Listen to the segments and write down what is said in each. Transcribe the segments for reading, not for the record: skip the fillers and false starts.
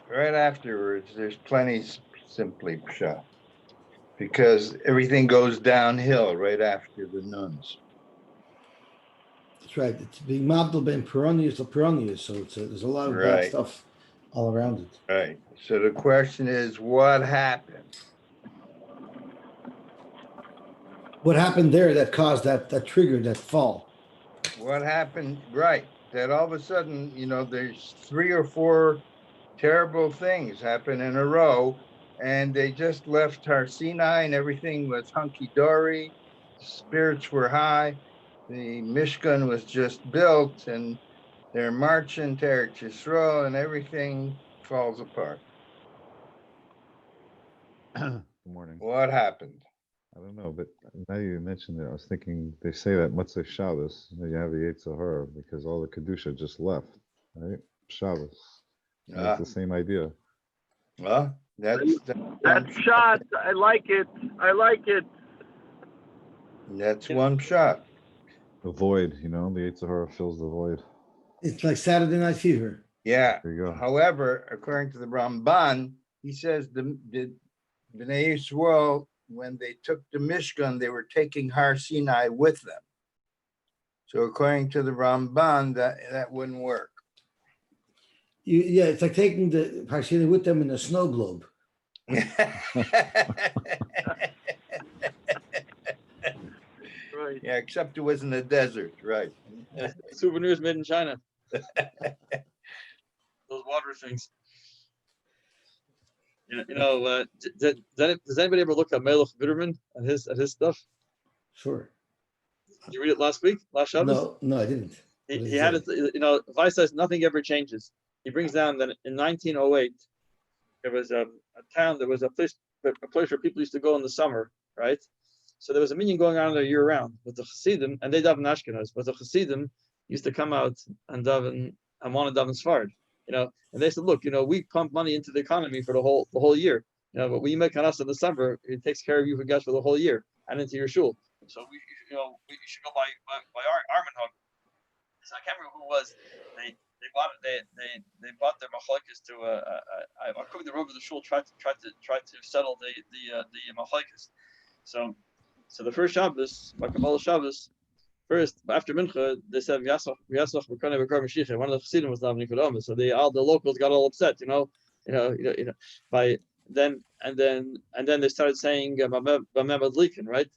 right afterwards, there's plenty simply pshat, because everything goes downhill right after the nuns. That's right. It's being mabdal ben peronius to peronius, so there's a lot of bad stuff all around it. Right. So the question is, what happened? What happened there that caused that trigger, that fall? What happened? Right. That all of a sudden, there's 3 or 4 terrible things happen in a row, and they just left Har Sinai and everything was hunky-dory. Spirits were high. The Mishkan was just built, and they're marching to Eretz Yisrael, and everything falls apart. Good morning. What happened? I don't know, but now you mentioned it, I was thinking they say that Motzei Shabbos, you have the Yetzer Hara because all the Kedusha just left, right? Shabbos. It's the same idea. Well, that's shot. I like it. That's one shot. The void, the Yetzer Hara fills the void. It's like Saturday Night Fever. Yeah. There you go. However, according to the Ramban, he says the Bnei Yisrael, when they took the Mishkan, they were taking Har Sinai with them. So according to the Ramban, that wouldn't work. It's like taking the Har Sinai with them in a snow globe. Right. Yeah, except it was in the desert, right? Yeah, souvenirs made in China. Those water things. Does anybody ever look at Melech Bitterman and his stuff? Sure. Did you read it last Shabbos? No, I didn't. He had it. Weiss says nothing ever changes. He brings down that in 1908 there was a town. There was a place where people used to go in the summer, right? So there was a minim going on there year round with the Chassidim, and they daven Ashkenaz, but the Chassidim used to come out and daven and want to daven Sfard, and they said, look, we pump money into the economy for the whole year, but when you make on us in the summer, it takes care of you for gas for the whole year and into your shul. So we should go by our minhag. So I can't remember who it was. They bought their machlokes to I could the road of the shul tried to settle the machlokes. So the first Shabbos, Kabbalah Shabbos, first after Mincha, they said Yasach B'Kanei B'Kar Mashiach. One of the Chassidim was davening for the Omer, so all the locals got all upset, by then they started saying B'Mem Adlikin, right?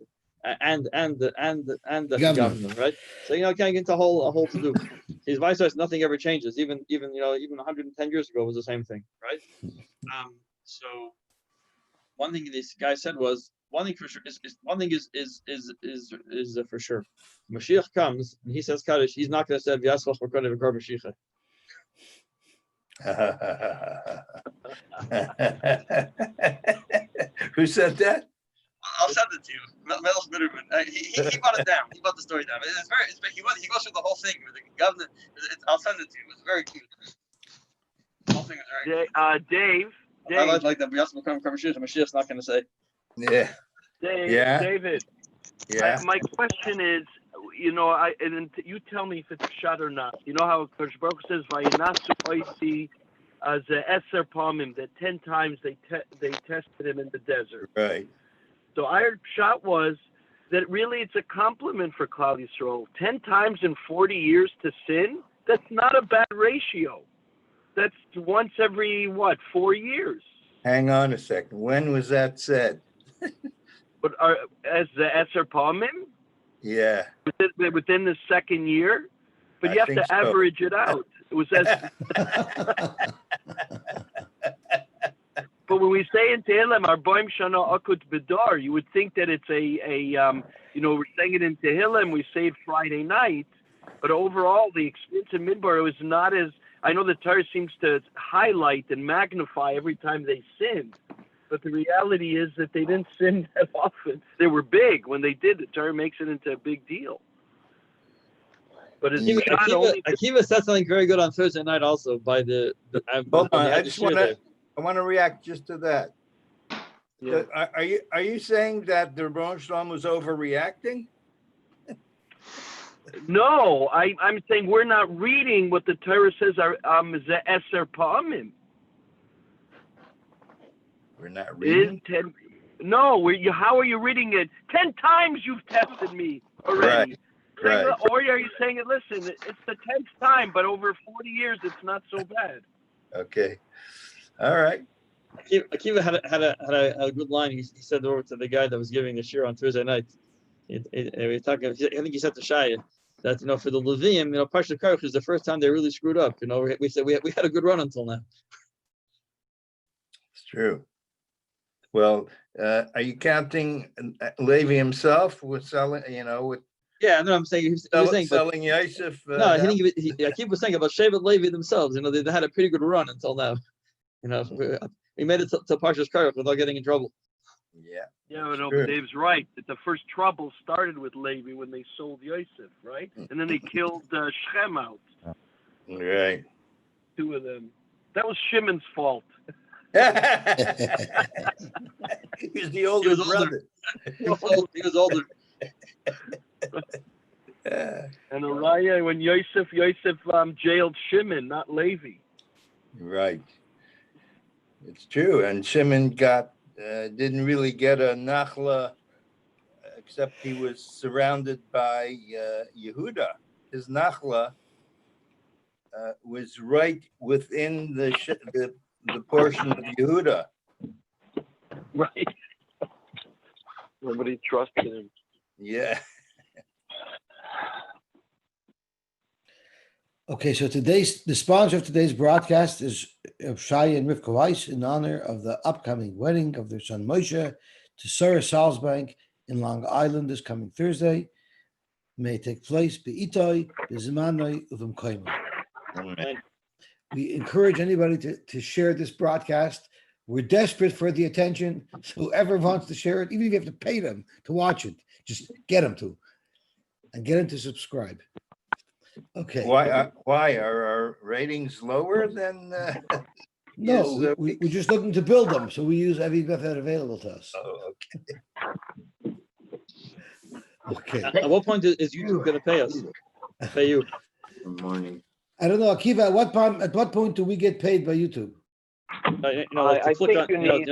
And the government, right? So can't get into a whole to do. His vice versa, nothing ever changes. Even 110 years ago was the same thing, right? So one thing this guy said was one thing for sure is for sure. Mashiach comes and he says Kaddish. He's not going to say V'Yasvach B'Kanei B'Kar Mashiach. Who said that? I'll send it to you. Melech Bitterman. He brought it down. He brought the story down. He goes through the whole thing with the governor. I'll send it to you. It's very cute. The whole thing is very cute. Dave. I like that. Mashiach's not going to say. Yeah. David. Yeah. My question is, and you tell me if it's shot or not. You know how Kodesh Baruch says, "Vayinasu oisi as eser pamim," that 10 times they tested him in the desert. Right. So our shot was that really it's a compliment for Klal Yisrael. 10 times in 40 years to sin, that's not a bad ratio. That's once every, 4 years? Hang on a second. When was that said? But as the Eser Pamim? Yeah. Within the second year? But you have to average it out. It was as... But when we say in Tehillim, Arbaim Shana Akut B'dar, you would think that it's we're saying it in Tehillim, we say it Friday night, but overall the experience in Midbar was not as, I know the Torah seems to highlight and magnify every time they sinned, but the reality is that they didn't sin that often. They were big. When they did, the Torah makes it into a big deal. But it's Akiva said something very good on Thursday night also by the hold on, I want to react just to that. Yeah. Are you saying that the Rebbeinu Shalom was overreacting? No, I'm saying we're not reading what the Torah says are Eser Pa'amim. We're not Is reading? 10. No, how are you reading it? 10 times you've tested me already. Right. Or are you saying it? Listen, it's the 10th time, but over 40 years, it's not so bad. Okay. All right. Akiva had a good line. He said over to the guy that was giving the shir on Thursday night. We were talking. I think he said to Shaya that for the Levium, Parshat Karach is the first time they really screwed up. We said we had a good run until now. It's true. Well, are you counting Levi himself with selling, with Yeah, no, I'm saying he was saying, but selling Yosef? no, I think Akiva was saying about Shevet Levi themselves. They had a pretty good run until now. We made it to Parshat Karach without getting in trouble. Yeah. Yeah, but Dave's right. That the first trouble started with Levi when they sold Yosef, right? And then they killed Shechem out. Right. 2 of them. That was Shimon's fault. He was the older brother. He was older. And Uriah, when Yosef jailed Shimon, not Levi. Right. It's true. And Shimon didn't really get a nachla, except he was surrounded by Yehuda. His nachla was right within the portion of Yehuda. Right. Nobody trusted him. Yeah. Okay, so the sponsor of today's broadcast is Shai and Rivka Weiss in honor of the upcoming wedding of their son Moshe to Sarah Salzbank in Long Island this coming Thursday. May it take place be'itoi, be'zimanoi, uvim koimah. We encourage anybody to share this broadcast. We're desperate for the attention. So whoever wants to share it, even if you have to pay them to watch it, just get them to. And get them to subscribe. Okay. Why are our ratings lower than? No, we're just looking to build them. So we use every method available to us. Oh, okay. Okay. At what point is YouTube going to pay us? Pay you? Good morning. I don't know, Akiva, at what point do we get paid by YouTube? I think you need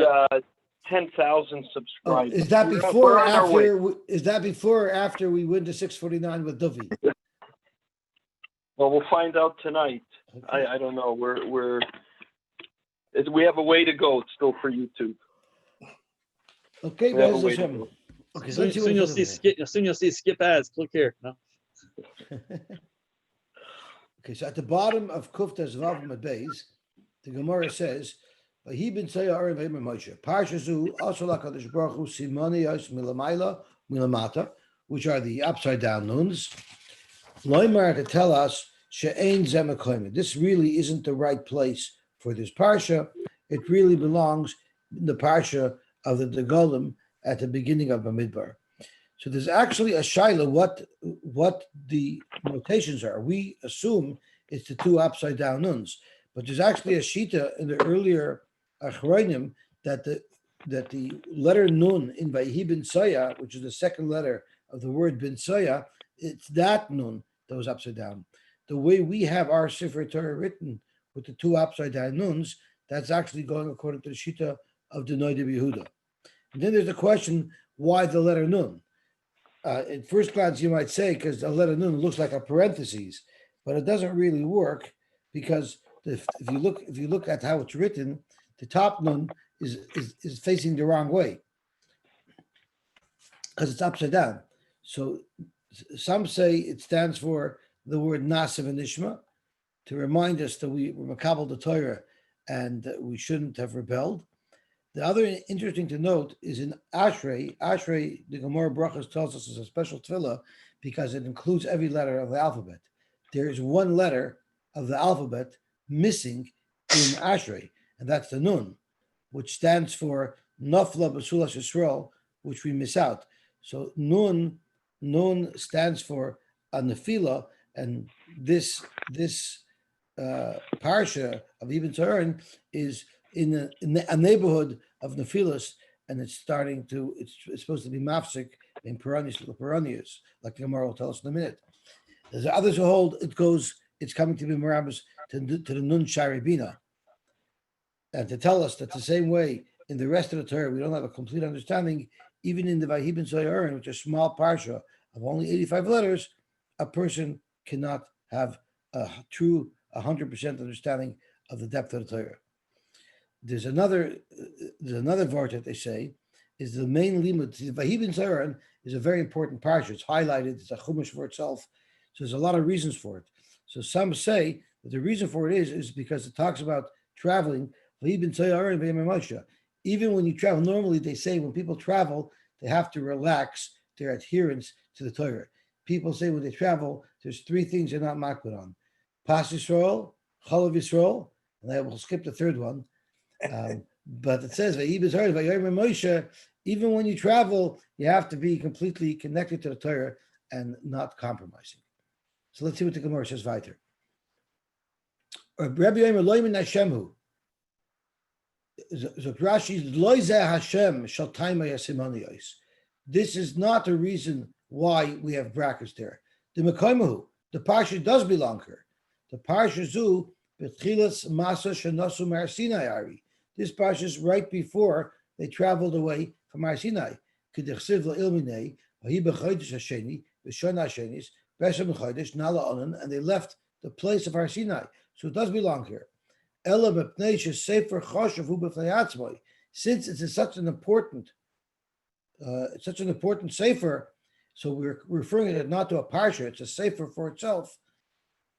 10,000 subscribers. Is that before or after? Is that before or after we win the 649 with Duffy? Well, we'll find out tonight. Okay. I don't know. We have a way to go. It's still for YouTube. Okay, okay. Soon you'll see skip ads. Click here. No. Okay, so at the bottom of Kuftas Vav Beis, the Gemara says, "Vahi bin Sayar V'Emer Moshe Parshazu also LaKadosh Baruch Hu Simoni Yos Milamayla Milamata," which are the upside down nuns. Loimar to tell us she'ein zemakoyim. This really isn't the right place for this parsha. It really belongs in the parsha of the Degolim at the beginning of Bamidbar. So there's actually a shaila what the notations are. We assume it's the 2 upside down nuns, but there's actually a shita in the earlier achronim that the letter nun in Vayhi bin Soya, which is the second letter of the word bin Soya, it's that nun that was upside down. The way we have our Sefer Torah written with the 2 upside down nuns, that's actually going according to the shita of the Noida Yehuda. And then there's the question, why the letter nun? At first glance, you might say because the letter nun looks like a parenthesis, but it doesn't really work because if you look at how it's written, the top nun is facing the wrong way because it's upside down. So some say it stands for the word Nasiv and Nishma to remind us that we were Makabel the Torah and that we shouldn't have rebelled. The other interesting to note is in Ashrei, the Gemara Brachos tells us is a special tefillah because it includes every letter of the alphabet. There is 1 letter of the alphabet missing in Ashrei, and that's the Nun, which stands for Nafla Basulas Yisrael, which we miss out. So Nun stands for a Nefila, and this parsha of Ibn Torah is in a neighborhood of Nephilas, and it's supposed to be mafsik in Peronius, like the Gemara will tell us in a minute. There's others who hold it's coming to be Merabas to the Nun Sharibina, and to tell us that the same way in the rest of the Torah, we don't have a complete understanding. Even in the Vayibin Zoyarin, which is a small parsha of only 85 letters, a person cannot have a true 100% understanding of the depth of the Torah. There's another word that they say is the main limit. Vayibin Zoyarin is a very important parsha. It's highlighted. It's a chumash for itself. So there's a lot of reasons for it. So some say that the reason for it is because it talks about traveling. Even when you travel, normally they say when people travel, they have to relax their adherence to the Torah. People say when they travel, there's three things they're not makbid on: Pas Yisrael, Chalav Yisrael, and I will skip the third one. But it says even when you travel, you have to be completely connected to the Torah and not compromising. So let's see what the Gemara says weiter. Rabbi Yomer Loimin Hashemhu. This is not the reason why we have brackets there. The parsha does belong here. The parsha zu betchilas masa shenasu Mar Sinai ari. This parsha is right before they traveled away from Mar Sinai. K'dechsiv la'ilminei v'hi b'chodesh hasheni v'shana hashenis v'eshem b'chodesh nala onan, and they left the place of Har Sinai. So it does belong here. Since it's such an important sefer, so we're referring it not to a parsha; it's a sefer for itself.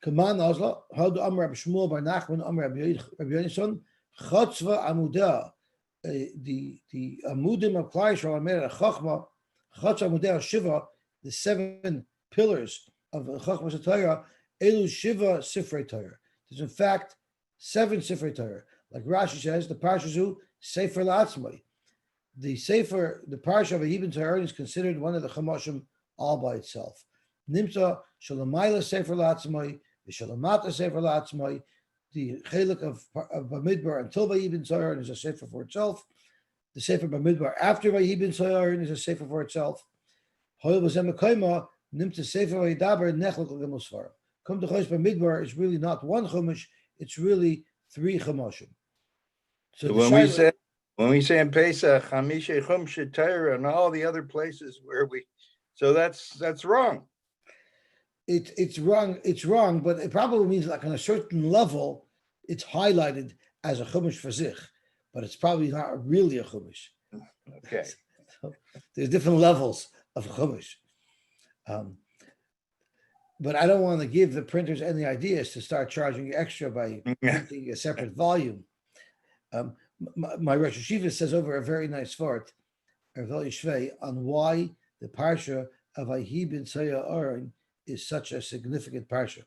Kaman Azla, how do Amr Rabbi Shmuel Bar Nachman Amr Rabbi Yonason Chatzva Amudah, the Amudim of Klai Yisrael Amir Chachma Chatzva Amudah Shiva, the 7 pillars of Chachma Torah, Elu Shiva Sifrei Torah. There's in fact 7 Sifrei Torah. Like Rashi says, the Parsha Sefer La'atzmai. The Sefer, the Parsha of Vayibin Zoyarin is considered one of the Chamoshim all by itself. Nimsa Shalamayla Sefer La'atzmai, the Shalamata Sefer La'atzmai, the Chelik of Bamidbar until Vayibin Zoyarin is a Sefer for itself. The Sefer Bamidbar after Vayibin Zoyarin is a Sefer for itself. Hoyel B'zem Mekayma, Nimsa Sefer Vayidaber Nechlek L'Gemusvar. Come to Chosh Bamidbar is really not one Chumash, it's really 3 Chumoshim. So when we say in Pesach, Chamisha Chumsha Torah and all the other places where so that's wrong. It's wrong, but it probably means like on a certain level, it's highlighted as a chumash for zich, but it's probably not really a chumash. Okay. So there's different levels of chumash. But I don't want to give the printers any ideas to start charging extra by printing a separate volume. My Rosh Hashiva says over a very nice vart, Rabbi Svei, on why the parsha of Vahi bin Aaron is such a significant parsha.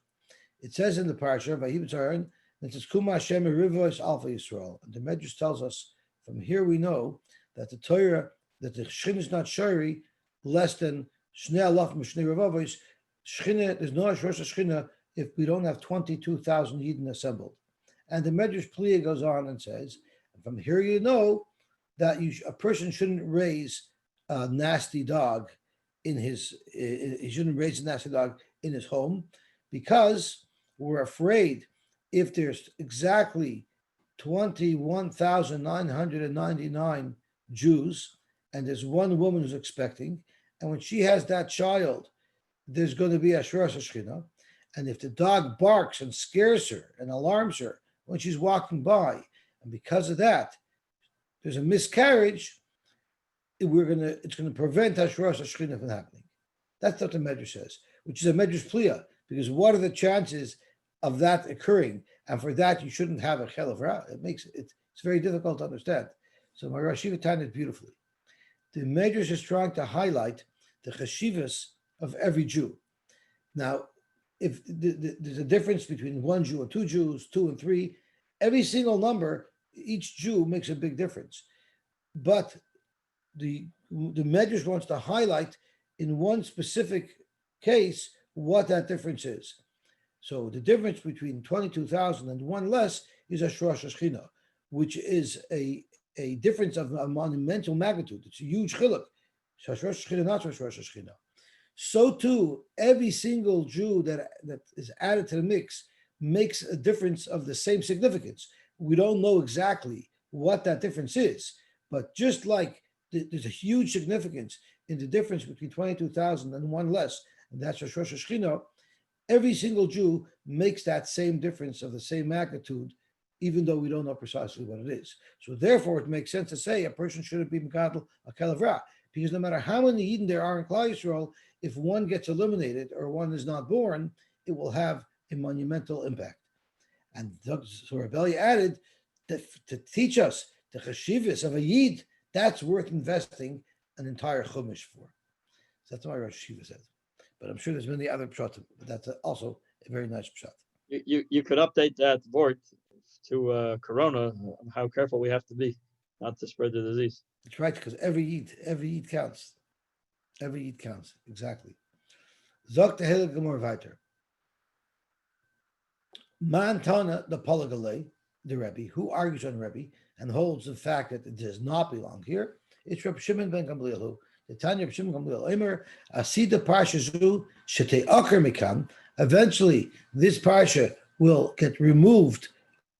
It says in the parsha of Vahi bin Aaron that it's Kuma Hashem Rivos Alpha Yisrael. And the Medrash tells us from here we know that the Torah, that the Shechin is not Shari less than Shnei Alaf Mishnei Ravavos. Shechina, there's no Rosh Shechina if we don't have 22,000 Yidden assembled. And the Medrash Pliya goes on and says, from here you know that a person shouldn't raise a nasty dog he shouldn't raise a nasty dog in his home, because we're afraid if there's exactly 21,999 Jews and there's one woman who's expecting, and when she has that child, there's going to be a Shras Shechina, and if the dog barks and scares her and alarms her when she's walking by, and because of that, there's a miscarriage, it's going to prevent Hashras Hashchina from happening. That's what the Medrash says, which is a Medrash Pliya, because what are the chances of that occurring? And for that, you shouldn't have a Chel of Ra. It's very difficult to understand. So my Rosh Hashiva timed it beautifully. The Medrash is trying to highlight the chashivas of every Jew. Now, if there's a difference between 1 Jew and 2 Jews, 2 and 3, every single number, each Jew makes a big difference. But the Medrash wants to highlight in one specific case what that difference is. So the difference between 22,000 and 1 less is a Shrosh Hashchina, which is a difference of a monumental magnitude. It's a huge chiluk. Shrosh Hashchina, not Shrosh Hashchina. So too, every single Jew that is added to the mix makes a difference of the same significance. We don't know exactly what that difference is, But just like there's a huge significance in the difference between 22,000 and one less, and that's Rosh Hashanah, every single Jew makes that same difference of the same magnitude, even though we don't know precisely what it is. So therefore, it makes sense to say a person shouldn't be Mekadel a Kalavra, because no matter how many Yidden there are in Klal Yisrael, if one gets eliminated or one is not born, it will have a monumental impact. And so Rebellia added to teach us the cheshivas of a Yid, that's worth investing an entire chumash for. So that's what Rosh Hashiva said. But I'm sure there's many other pshatim, but that's also a very nice pshat. You could update that word to Corona, how careful we have to be not to spread the disease. That's right, because every Yid counts. Every Yid counts, exactly. Zok the Helig Gemor weiter. Man Tana, the Polygale, the Rebbe, who argues on Rebbe and holds the fact that it does not belong here, it's Reb Shimon ben Gamliel, the Tanya Reb Shimon Gamliel Emer, Asida Parsha Zu, Shete Aker Mikan. Eventually, this Parsha will get removed,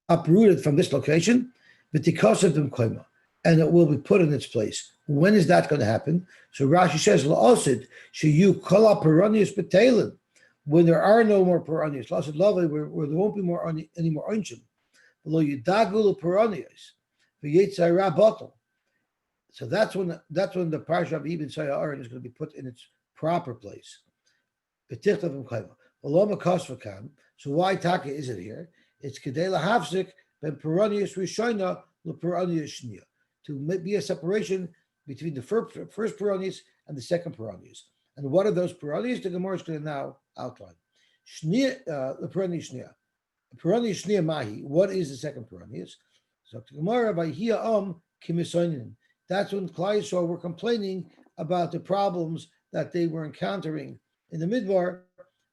uprooted from this location, because of them koima, and it will be put in its place. When is that going to happen? So Rashi says, La'osid, Sheyu Kala Peronius Betalin, when there are no more Peronius, La'osid Lava, where there won't be any more Unchim. Below Yudagul Peronius, V'yetzai bottle. So that's when the Parsha of Ibn Sayyar is going to be put in its proper place. So why Taka is it here? It's Kedela Havzik ben Peronius Rishona Peronius Shnia, to be a separation between the first Peronius and the second Peronius. And what are those Peronius? The Gemara is going to now outline. Shnia, the Peronius Shnia. Peronius Shnia Mahi. What is the second Peronius? So the Gemara by Hia Kimisonin. That's when Klal Yisrael were complaining about the problems that they were encountering in the Midbar.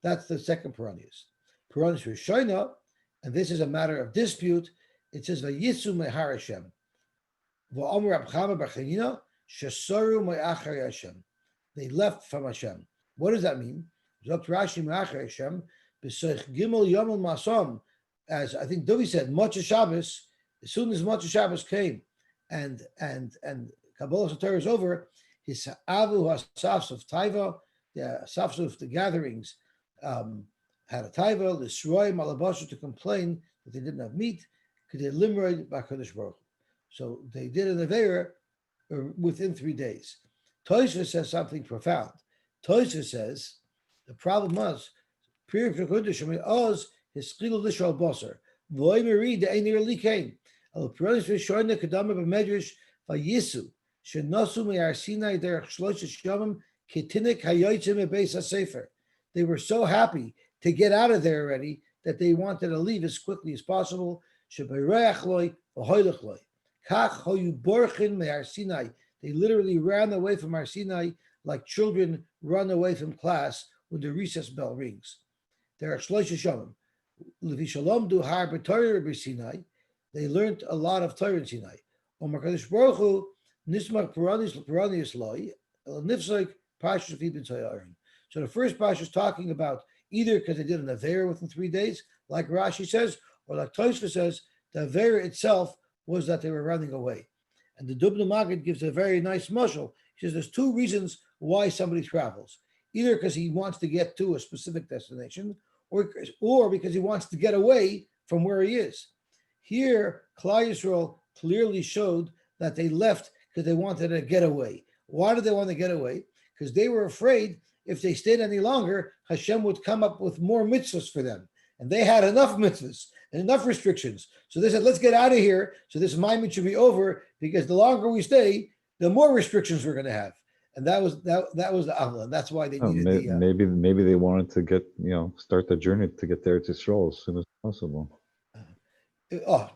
That's the second Peronius. Peronius Rishona, and this is a matter of dispute. It says Vayitzu Mehar Hashem. V'Omer Abchama B'Chanina Shesaru Me'achar Hashem. They left from Hashem. What does that mean? Zokt Rashi Me'achar Hashem B'Seich Gimel Yomel Masom. As I think Dovi said, Motzei Shabbos. As soon as Motzei Shabbos came, and Kabbalah Torah is over, his Avu Hasafs of Taiva, the Hasafs of the gatherings, had a Taiva, the Shroy Malabasha to complain that they didn't have meat, because they limerated Bakadosh Baruch. So they did an Aveira within 3 days. Tosha says something profound. Tosha says the problem was Pri Kodesh Oz his Chilul Lishal Basar. Voy Meri the Einir Likain. Al Peronis Rishoyna Kadama B'Medrash Vayisu Shenasu Me'ar Sinai Derech Shlosh Shamim Ketinik Hayotzim Beis HaSefer. They were so happy to get out of there already that they wanted to leave as quickly as possible. Shebereach loy v'hoylech loy. Kach hoyu borchin me'ar Sinai. They literally ran away from Har Sinai like children run away from class when the recess bell rings. Derech Shlosh Shamim. Levi Shalom du har b'Torah b'Sinai. They learned a lot of Torah in Sinai. Omar Kadosh Baruch Hu nismach Peronius loy nifsek Parshas of Ibn Sayarin. So the first Parsha is talking about either because they did an Aveira within 3 days, like Rashi says, or like Tosha says, the Aveira itself was that they were running away. And the Dubna Maggid gives a very nice mashal. He says there's 2 reasons why somebody travels. Either because he wants to get to a specific destination, or because he wants to get away from where he is. Here, Klal Yisrael clearly showed that they left because they wanted to get away. Why did they want to get away? Because they were afraid if they stayed any longer, Hashem would come up with more mitzvahs for them. And they had enough mitzvahs and enough restrictions. So they said, let's get out of here. So this mitzvah should be over, because the longer we stay, the more restrictions we're going to have. And that was the Amla. And that's why they needed maybe they wanted to get, start the journey to get there to Yisrael as soon as possible.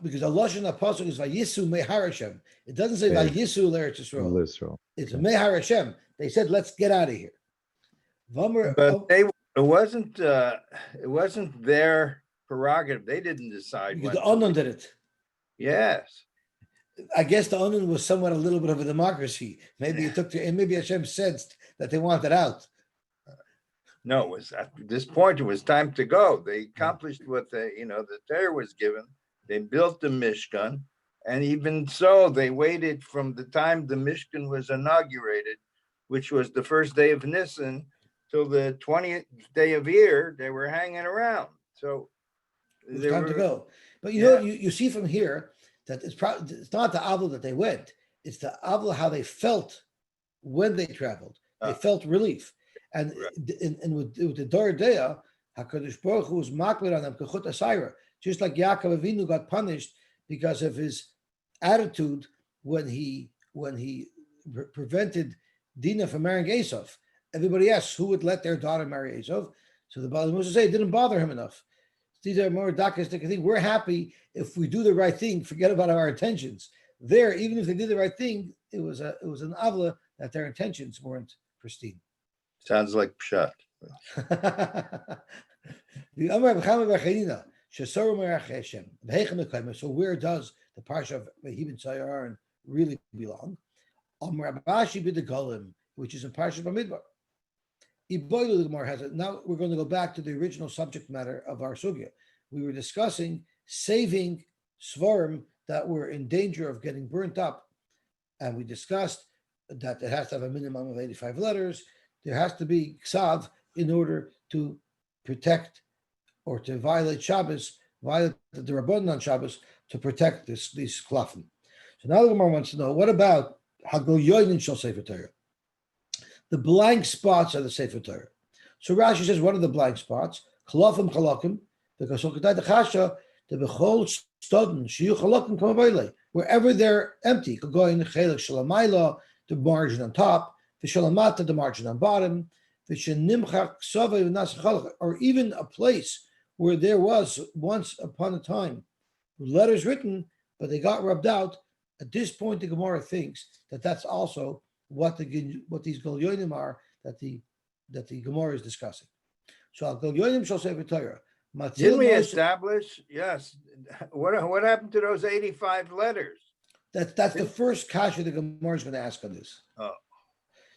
Because Allah Shana Pasuk is Vayisu Mehar Hashem. It doesn't say Vayisu L'Eretz Yisrael. It's Mehar Hashem. They said, let's get out of here. But it wasn't their prerogative. They didn't decide. Because the Onan did it. Yes. I guess the Onan was somewhat a little bit of a democracy. Maybe it took to, and maybe Hashem sensed that they wanted out. No, it was at this point, it was time to go. They accomplished what the Torah was given. They built the Mishkan, And even so, they waited from the time the Mishkan was inaugurated, which was the first day of Nisan, till the 20th day of Iyar. They were hanging around. So It was they time to were, go. But yeah. you see from here that it's not the avla that they went, it's the avla how they felt when they traveled. They felt relief. And with the Dor Dea, HaKadosh Baruch Hu was makbid on them, kechut asayra. Just like Yaakov Avinu got punished because of his attitude when he prevented Dinah from marrying Esav. Everybody asked who would let their daughter marry Esav. So the Baal Moses say it didn't bother him enough. These are more dakistic things. We're happy if we do the right thing, forget about our intentions. There, even if they did the right thing, it was an avla that their intentions weren't pristine. Sounds like pshat. So where does the parsha of Vehibin Aaron really belong? Which is in Parsha Bamidbar. Iboilu the Gemara has it. Now we're going to go back to the original subject matter of our sugya. We were discussing saving seforim that were in danger of getting burnt up, and we discussed that it has to have a minimum of 85 letters. There has to be ksav in order to protect or to violate Shabbos, violate the Rabbanan on Shabbos to protect these klafim. So now the Gemara wants to know, what about Hagol Yoinin Shal Sefer Torah? The blank spots are the Sefer Torah. So Rashi says, what are the blank spots? Chalafim chalakim, because the chasha, the bechol stodin, shiyu chalakim kamabayle, wherever they're empty, going chelik shalamayla, the margin on top, the shalamata, the margin on bottom, the shenimchak savay v'nas, or even a place where there was once upon a time letters written, but they got rubbed out. At this point, the Gemara thinks that that's also what these Gol Yonim are that the Gemara is discussing. So Gol Yonim shall say Torah. Didn't we establish? Yes. What happened to those 85 letters? That's the first kasha the Gemara is going to ask on this. Oh.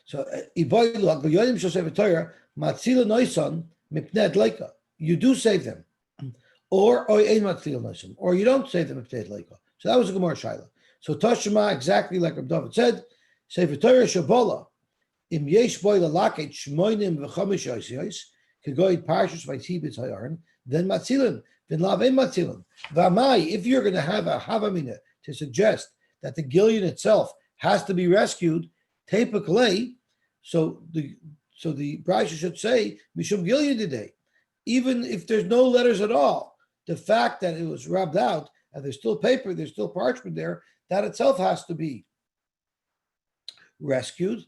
So Iboilu Gol Yonim shall say Torah. Matzila noisan mipnei leika. You do save them, or ein matzila noisan, or you don't save them mipnei leika. So that was a Gemara shaila. So Tashma, exactly like Rabbi David said, Sefer Torah Shabola, im yesh boy lalaket shmoinim v'chamish yosyos, kegoid parshas v'tibitz hayaron, then matzilim, then lavim matzilim. V'amai, if you're going to have a havamina to suggest that the Gilead itself has to be rescued, tepaklei, so the Brasha should say mishum Gilead today, even if there's no letters at all. The fact that it was rubbed out and there's still paper, there's still parchment there, that itself has to be rescued.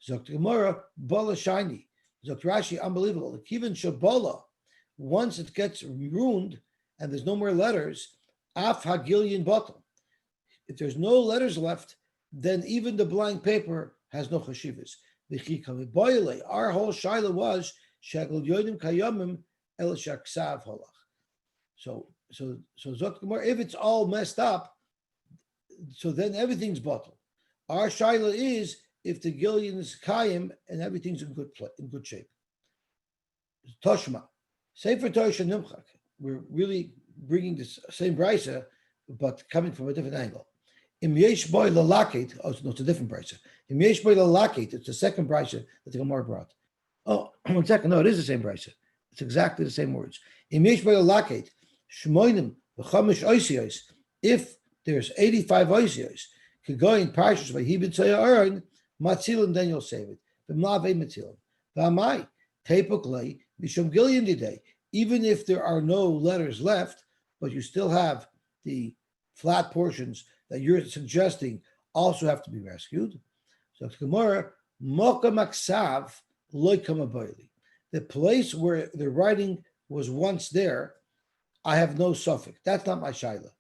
Zokt Gemara, Bola shiny. Zokt Rashi, unbelievable. The Kivin Shabola, once it gets ruined and there's no more letters, Af Hagilian bottom. If there's no letters left, then even the blank paper has no chashivas. Our whole shaila was Shagul Yodim Kayamim El Shaksav Holach. So Zokt Gemara, if it's all messed up, so then everything's bottled. Our shaila is if the Gilead is kayim and everything's in good shape. Toshma, Sefer Torah Nimchak. We're really bringing this same brisa, but coming from a different angle. Im yesh boy lalaket. Oh, no, it's a different brisa. Im yesh boy lalaket. It's the second brisa that the Gemara brought. Oh, 1 second. No, it is the same brisa. It's exactly the same words. Im yesh boy lalaket. Shmoinim v'chamish oisiyos. If there's 85 oisiyos, could go in parshas by Hebed Aaron, matzilim, then you'll save it. V'mlave matzilim. V'amai tepoklei mishum Gilead today. Even if there are no letters left, but you still have the flat portions that you're suggesting also have to be rescued. So Gemara, Moka Maksav Loikama Boili. The place where the writing was once there, I have no suffix. That's not my shaila.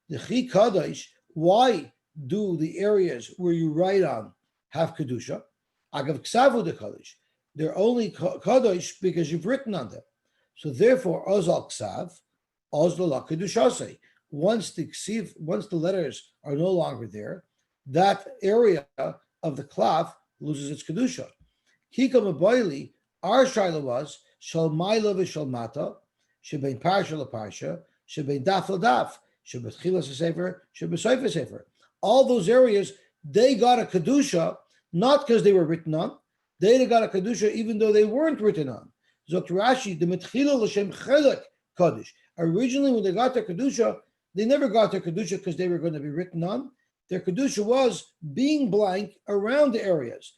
The Chi Kadosh, why do the areas where you write on have Kedusha? Agav Ksavu de Kadosh. They're only Kadosh because you've written on them. So therefore, Ozal Ksav, Ozla Kedushase. Once the letters are no longer there, that area of the klav loses its kedusha. Kikam Aboili, our shaila was Shalmaila v'Shalmata, Shebein Parsha LaParsha, Shebein Daf LaDaf. Shebetchilas Sefer, Shebesoifa Sefer. All those areas, they got a Kedusha, not because they were written on. They got a Kedusha even though they weren't written on. Zok Rashi, the Metchila L'Shem Chelek Kodesh. Originally, when they got their Kedusha, they never got their Kedusha because they were going to be written on. Their Kedusha was being blank around the areas.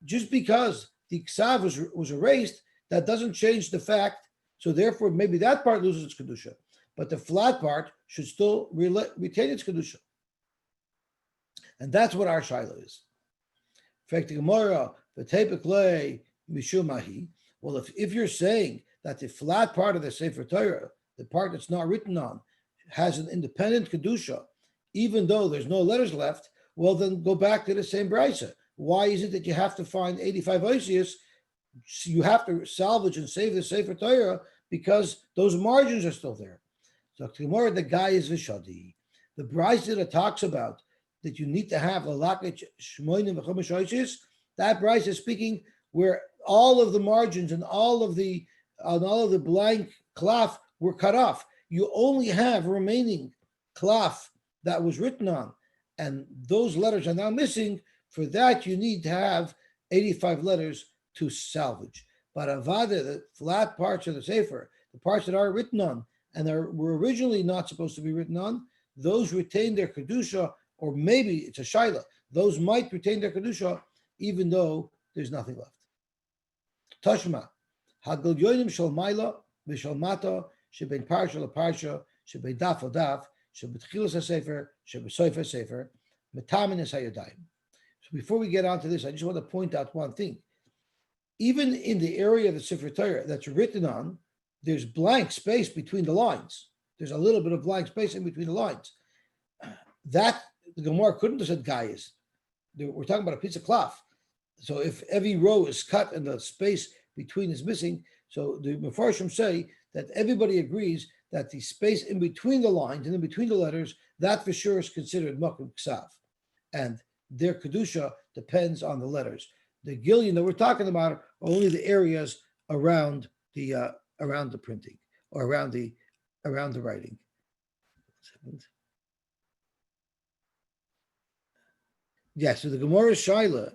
Just because the Ksav was erased, that doesn't change the fact. So therefore, maybe that part loses its Kedusha. But the flat part should still retain its Kedusha. And that's what our Shaila is. In fact, the Gemara, the Tepek Mishumahi. Well, if you're saying that the flat part of the Sefer Torah, the part that's not written on, has an independent Kedusha, even though there's no letters left, well, then go back to the same brisa. Why is it that you have to find 85 Osius? You have to salvage and save the Sefer Torah because those margins are still there. So Gemara, the guy is Vishadi. The brisa that talks about that you need to have a lakach shmoinim v'chomish Osius, that brisa is speaking where all of the margins and all of the blank klaf were cut off. You only have remaining klaf that was written on, and those letters are now missing. For that, you need to have 85 letters to salvage. But avada, the flat parts of the sefer, the parts that are written on and were originally not supposed to be written on, those retain their kedusha, or maybe it's a shaila. Those might retain their kedusha even though there's nothing left. Tashma, hagol yonim shel maila v'shel mata shebein parsha leparsha shebein daf ladaf shebetchilas sefer shebesoifa sefer metamin es hayadayim. So before we get on to this, I just want to point out one thing. Even in the area of the Sefer Torah that's written on, there's blank space between the lines. There's a little bit of blank space in between the lines. That the Gemara couldn't have said Gaius. We're talking about a piece of cloth. So if every row is cut and the space between is missing, so the Mefarshim say that everybody agrees that the space in between the lines and in between the letters, that for sure is considered Makom Ksav. And their Kedusha depends on the letters. The Gillion that we're talking about are only the areas around the printing or around the writing. Yeah, so the Gemara Shaila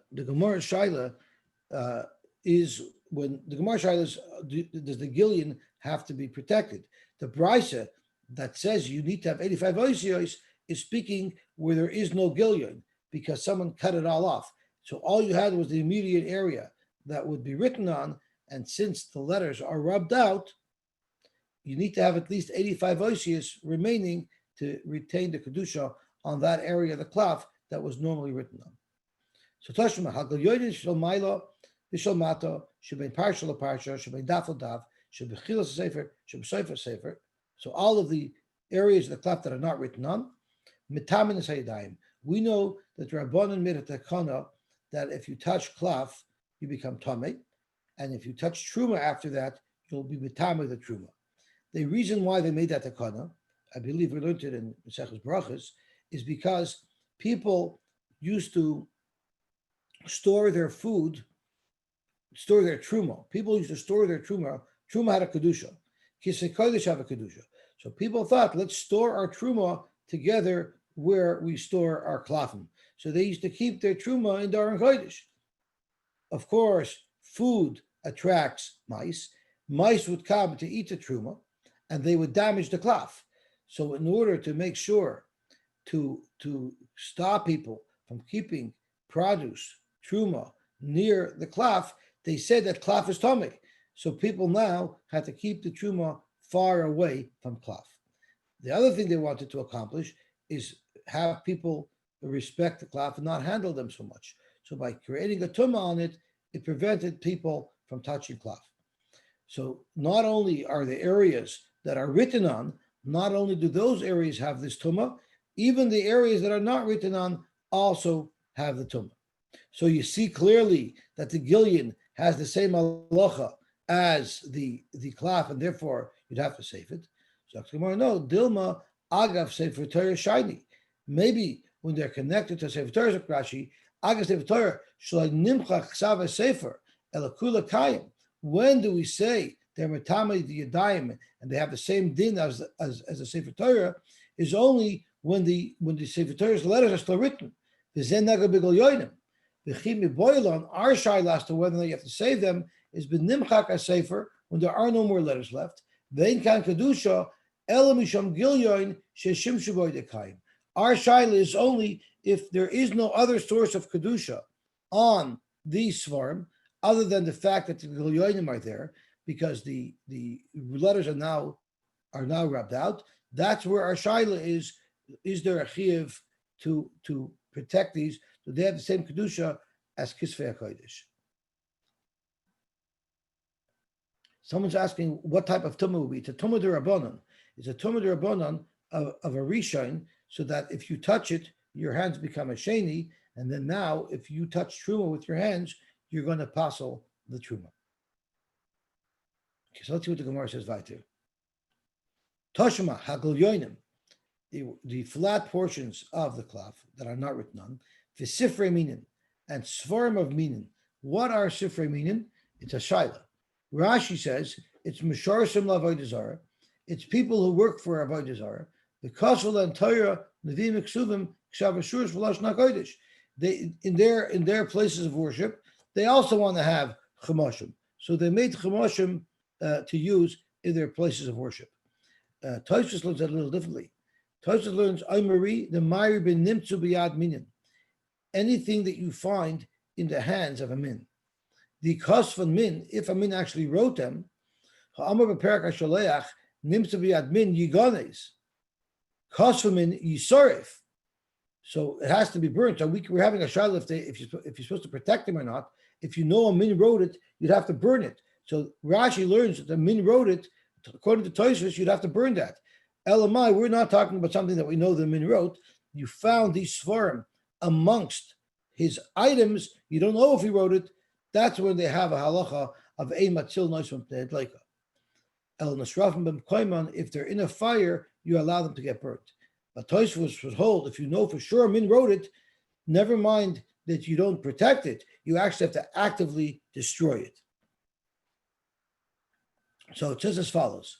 is when the Gemara Shaila is, does the Gillion have to be protected? The Brisa that says you need to have 85 Osios is speaking where there is no Gillion because someone cut it all off. So all you had was the immediate area that would be written on, and since the letters are rubbed out, you need to have at least 85 Osios remaining to retain the Kedusha on that area of the cloth that was normally written on. So Tashma, Hagel Yoyin Shel Maila, V'Shel Mata, Shebein Parsha LaParsha, Shebein Daf LaDaf, Shebein Chilas Sefer, Shebesoifa Sefer. So all of the areas of the cloth that are not written on, Mitamin es Hayadayim. We know that Rabbanan made a takana that if you touch cloth, you become tamei, and if you touch truma after that, you'll be mitamei the truma. The reason why they made that takana, I believe we learned it in Maseches Brachos, is because people used to store their food, store their truma. People used to store their truma. Truma had a kedusha. Kisei kodesh have a kedusha. So people thought, let's store our truma together where we store our klafim. So they used to keep their truma in Aron Kodesh. Of course, food attracts mice. Mice would come to eat the truma, and they would damage the klaf. So in order to make sure to stop people from keeping produce, truma, near the klaf, they said that klaf is tomei. So people now had to keep the truma far away from klaf. The other thing they wanted to accomplish is have people respect the klaf and not handle them so much. So by creating a tumah on it, it prevented people from touching klaf. So not only are the areas that are written on, not only do those areas have this tumah, even the areas that are not written on also have the tumah. So you see clearly that the Gillion has the same halacha as the klaf, and therefore you'd have to save it. So no, Dilma Agav Sefer Torah shiny. Maybe when they're connected to Sefer Torah, Rashi, Agav Sefer Torah Shalai Nimcha Chsav Sefer Elakula Kayim. When do we say they're Matame the Yadayim, and they have the same din as the Sefer Torah, is only when the Sefer Torah's letters are still written. Our shayla as to whether you have to save them is benimchak a sefer when there are no more letters left. Vein kan kedusha ela misham gilyoin sheshimshu boydekayim. Our shayla is only if there is no other source of kedusha on these seforim other than the fact that the gilyoinim are there, because the letters are now rubbed out. That's where our shayla is. Is there a chiyuv to protect these? Do they have the same kedusha as Kisvei HaKodesh? Someone's asking what type of tumah would be. It's a tumah d'Rabbanan. It's a tumah d'Rabbanan of a rishon, so that if you touch it, your hands become a sheni, and then now if you touch truma with your hands, you're going to passel the truma. Okay, so let's see what the Gemara says weiter. Toshma hagul yoinim, the flat portions of the cloth that are not written on, v'sifrei minim, and seforim of minim. What are sifrei minim? It's a shayla. Rashi says it's misharsim l'avodah zarah. It's people who work for avodah zarah. The kosel and Torah nevim ksuvim kshavashurs v'lashon hakodesh. They in their places of worship, they also want to have chemoshim. So they made chemoshim to use in their places of worship. Tosfos learns that a little differently. Tosfos learns Aymari the Ma'ir ben nimtzu biyad minim. Anything that you find in the hands of a min. The kosfon min, if a min actually wrote them, ha'amar b'perak ha'sholeach nimtzu biyad min yigones. Kosfon min yisorif. So it has to be burnt. So we're having a shayla if you're supposed to protect them or not. If you know a min wrote it, you'd have to burn it. So Rashi learns that the min wrote it. According to Tosfos, you'd have to burn that. Elamai, we're not talking about something that we know the min wrote. You found these seforim amongst his items. You don't know if he wrote it. That's when they have a halacha of ein matzil noisum pnei el nasrafim b'mkoiman. If they're in a fire, you allow them to get burnt. But Tosfos was told, if you know for sure min wrote it, never mind that you don't protect it, you actually have to actively destroy it. So it says as follows: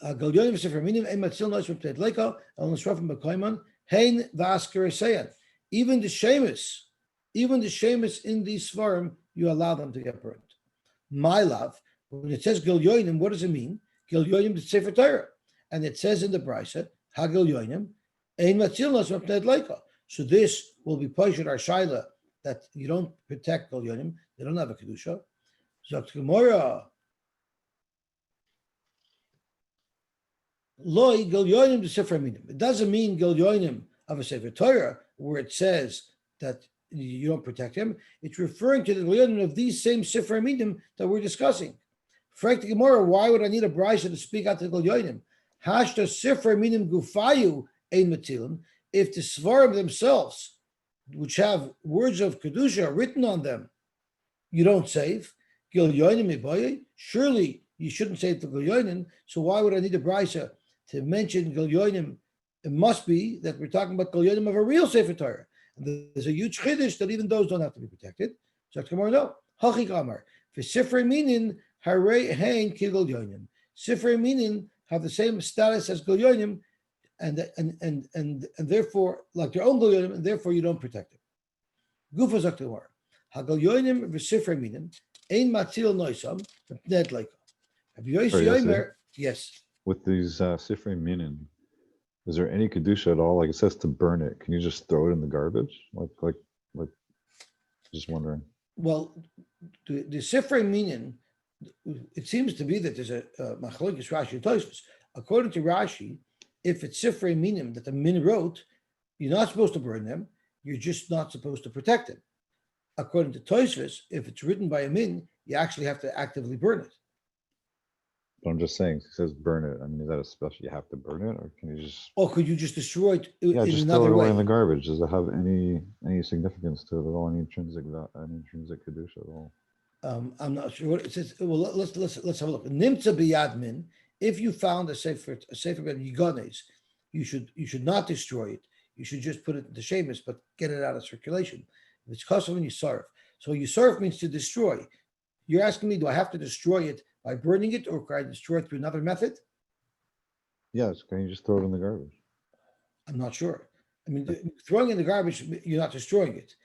Hein v'askeriseyan. Even the shemus in these seforim, you allow them to get burnt. My love, when it says Gil Yoinim, what does it mean? Gil Yoinim the Sefer Torah, and it says in the Brisa, Hagil Yoinim, Ein Matzilnos Mepnei Leika. So this will be poshet our shaila that you don't protect Gil Yoinim; they don't have a kedusha. Zok Gemara. Loi Gil Yoinim the Sefer Minim. It doesn't mean Gil Yoinim of a Sefer Torah where it says that you don't protect him. It's referring to the Gil Yoinim of these same Sefer Minim that we're discussing. Frank the Gemara, why would I need a brisa to speak out to Gil Yoinim? Hashta Sefer Minim Gufayu Ein Matilim. If the seforim themselves, which have words of kedusha written on them, you don't save Gil Yoinim Ibaye. Surely you shouldn't save the Gil Yoinim. So why would I need a brisa to mention Gil Yoinim? It must be that we're talking about Gil Yoinim of a real Sefer Torah. And there's a huge chiddush that even those don't have to be protected. So no. Hachik Amar. For Sifrei Minin, Harei Hein Ki Gil Yoinim. Sifrei Minin have the same status as Gil Yoinim, and therefore, like their own Gil Yoinim, and therefore you don't protect them. Gufa Zok Gemara. Hagil Yoinim v'Sifrei Minin Ein Matzil Noisam Pnei Leika. Have Yosy Simon? Yes. With these sifrei minim, is there any kedusha at all? Like it says to burn it. Can you just throw it in the garbage? Like just wondering. Well, the sifrei minim, it seems to be that there's a machlokes Rashi and Tosfos. According to Rashi, if it's sifrei minim that the min wrote, you're not supposed to burn them. You're just not supposed to protect them. According to Tosfos, if it's written by a min, you actually have to actively burn it. But I'm just saying, it says burn it. I mean, is that a special? You have to burn it, or can you just? Or could you just destroy it in just another throw it way? away in the garbage. Does it have any significance to it at all? Any intrinsic kedusha at all? I'm not sure what it says. Well, let's have a look. Nimtza biyad min. If you found a sefer yigones, you should not destroy it. You should just put it into shemus, but get it out of circulation. If it's kosov and yisarf. So yisarf means to destroy. You're asking me, do I have to destroy it By burning it, or can I destroy it through another method? Yes, can you just throw it in the garbage? I'm not sure. I mean, throwing in the garbage, you're not destroying it.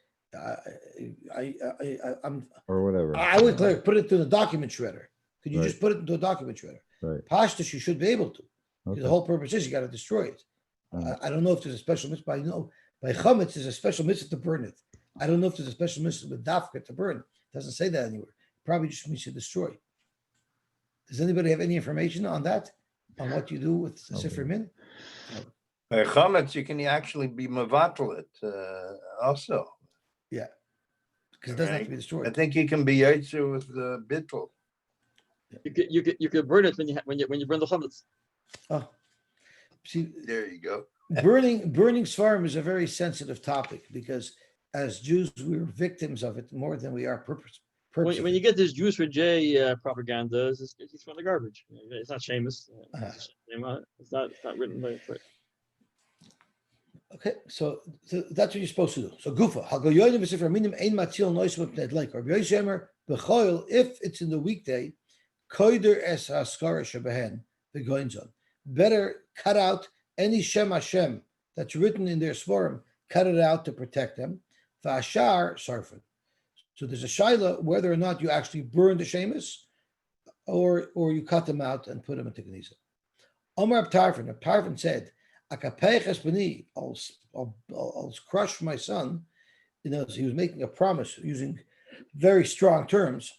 Or whatever. I would put it to the document shredder. Could you Right. just put it into a document shredder? Right. Pashtus, you should be able to. Okay. The whole purpose is you got to destroy it. I don't know if there's a special mitzvah. I know by chametz there's a special mitzvah to burn it. I don't know if there's a special mitzvah with dafka to burn. It doesn't say that anywhere. It probably just means to destroy. Does anybody have any information on that? On what you do with the seforim? By chametz, you can actually be mevatel it also. Yeah, because it doesn't have to be I destroyed. think you can be yotze with the bittul. You could burn it when you burn the chametz. Oh, see, There you go. burning seforim is a very sensitive topic because as Jews we're victims of it more than we are purpose. When you get this Jews for J propaganda, it's from the garbage. It's not Seamus. It's not written by. Okay, so that's what you're supposed to do. So gufa hagoyonim v'sefer minim ein matzil noisem b'ned Rabbi Yosy Simon b'choil if it's in the weekday, koider es haskara shebehen v'goinzon. Better cut out any Shem Hashem that's written in their seforim. Cut it out to protect them. V'ashar sarfin. So there's a shaila whether or not you actually burn the shemus, or you cut them out and put them into Gnisa. Omar Tarfon said, "Akapeches b'ni, I'll crush my son." You know, he was making a promise using very strong terms.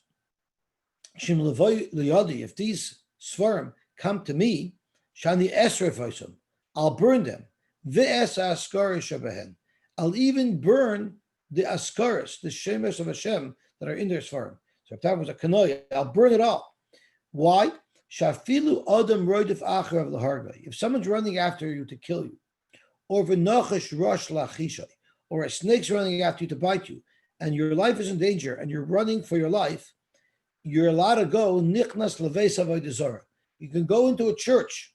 Shim levoy liyadi, if these seforim come to me, shani esrefosam, I'll burn them. Ve'es askaris shabehen, I'll even burn the askaris, the shemes of Hashem that are in their seforim. So if that was a kanoya, I'll burn it all. Why? Shafilu adam roidif acher of the hargay. If someone's running after you to kill you, or v'nachash rosh lachishay, or a snake's running after you to bite you, and your life is in danger, and you're running for your life, you're allowed to go nichnas leveis avodah zarah. You can go into a church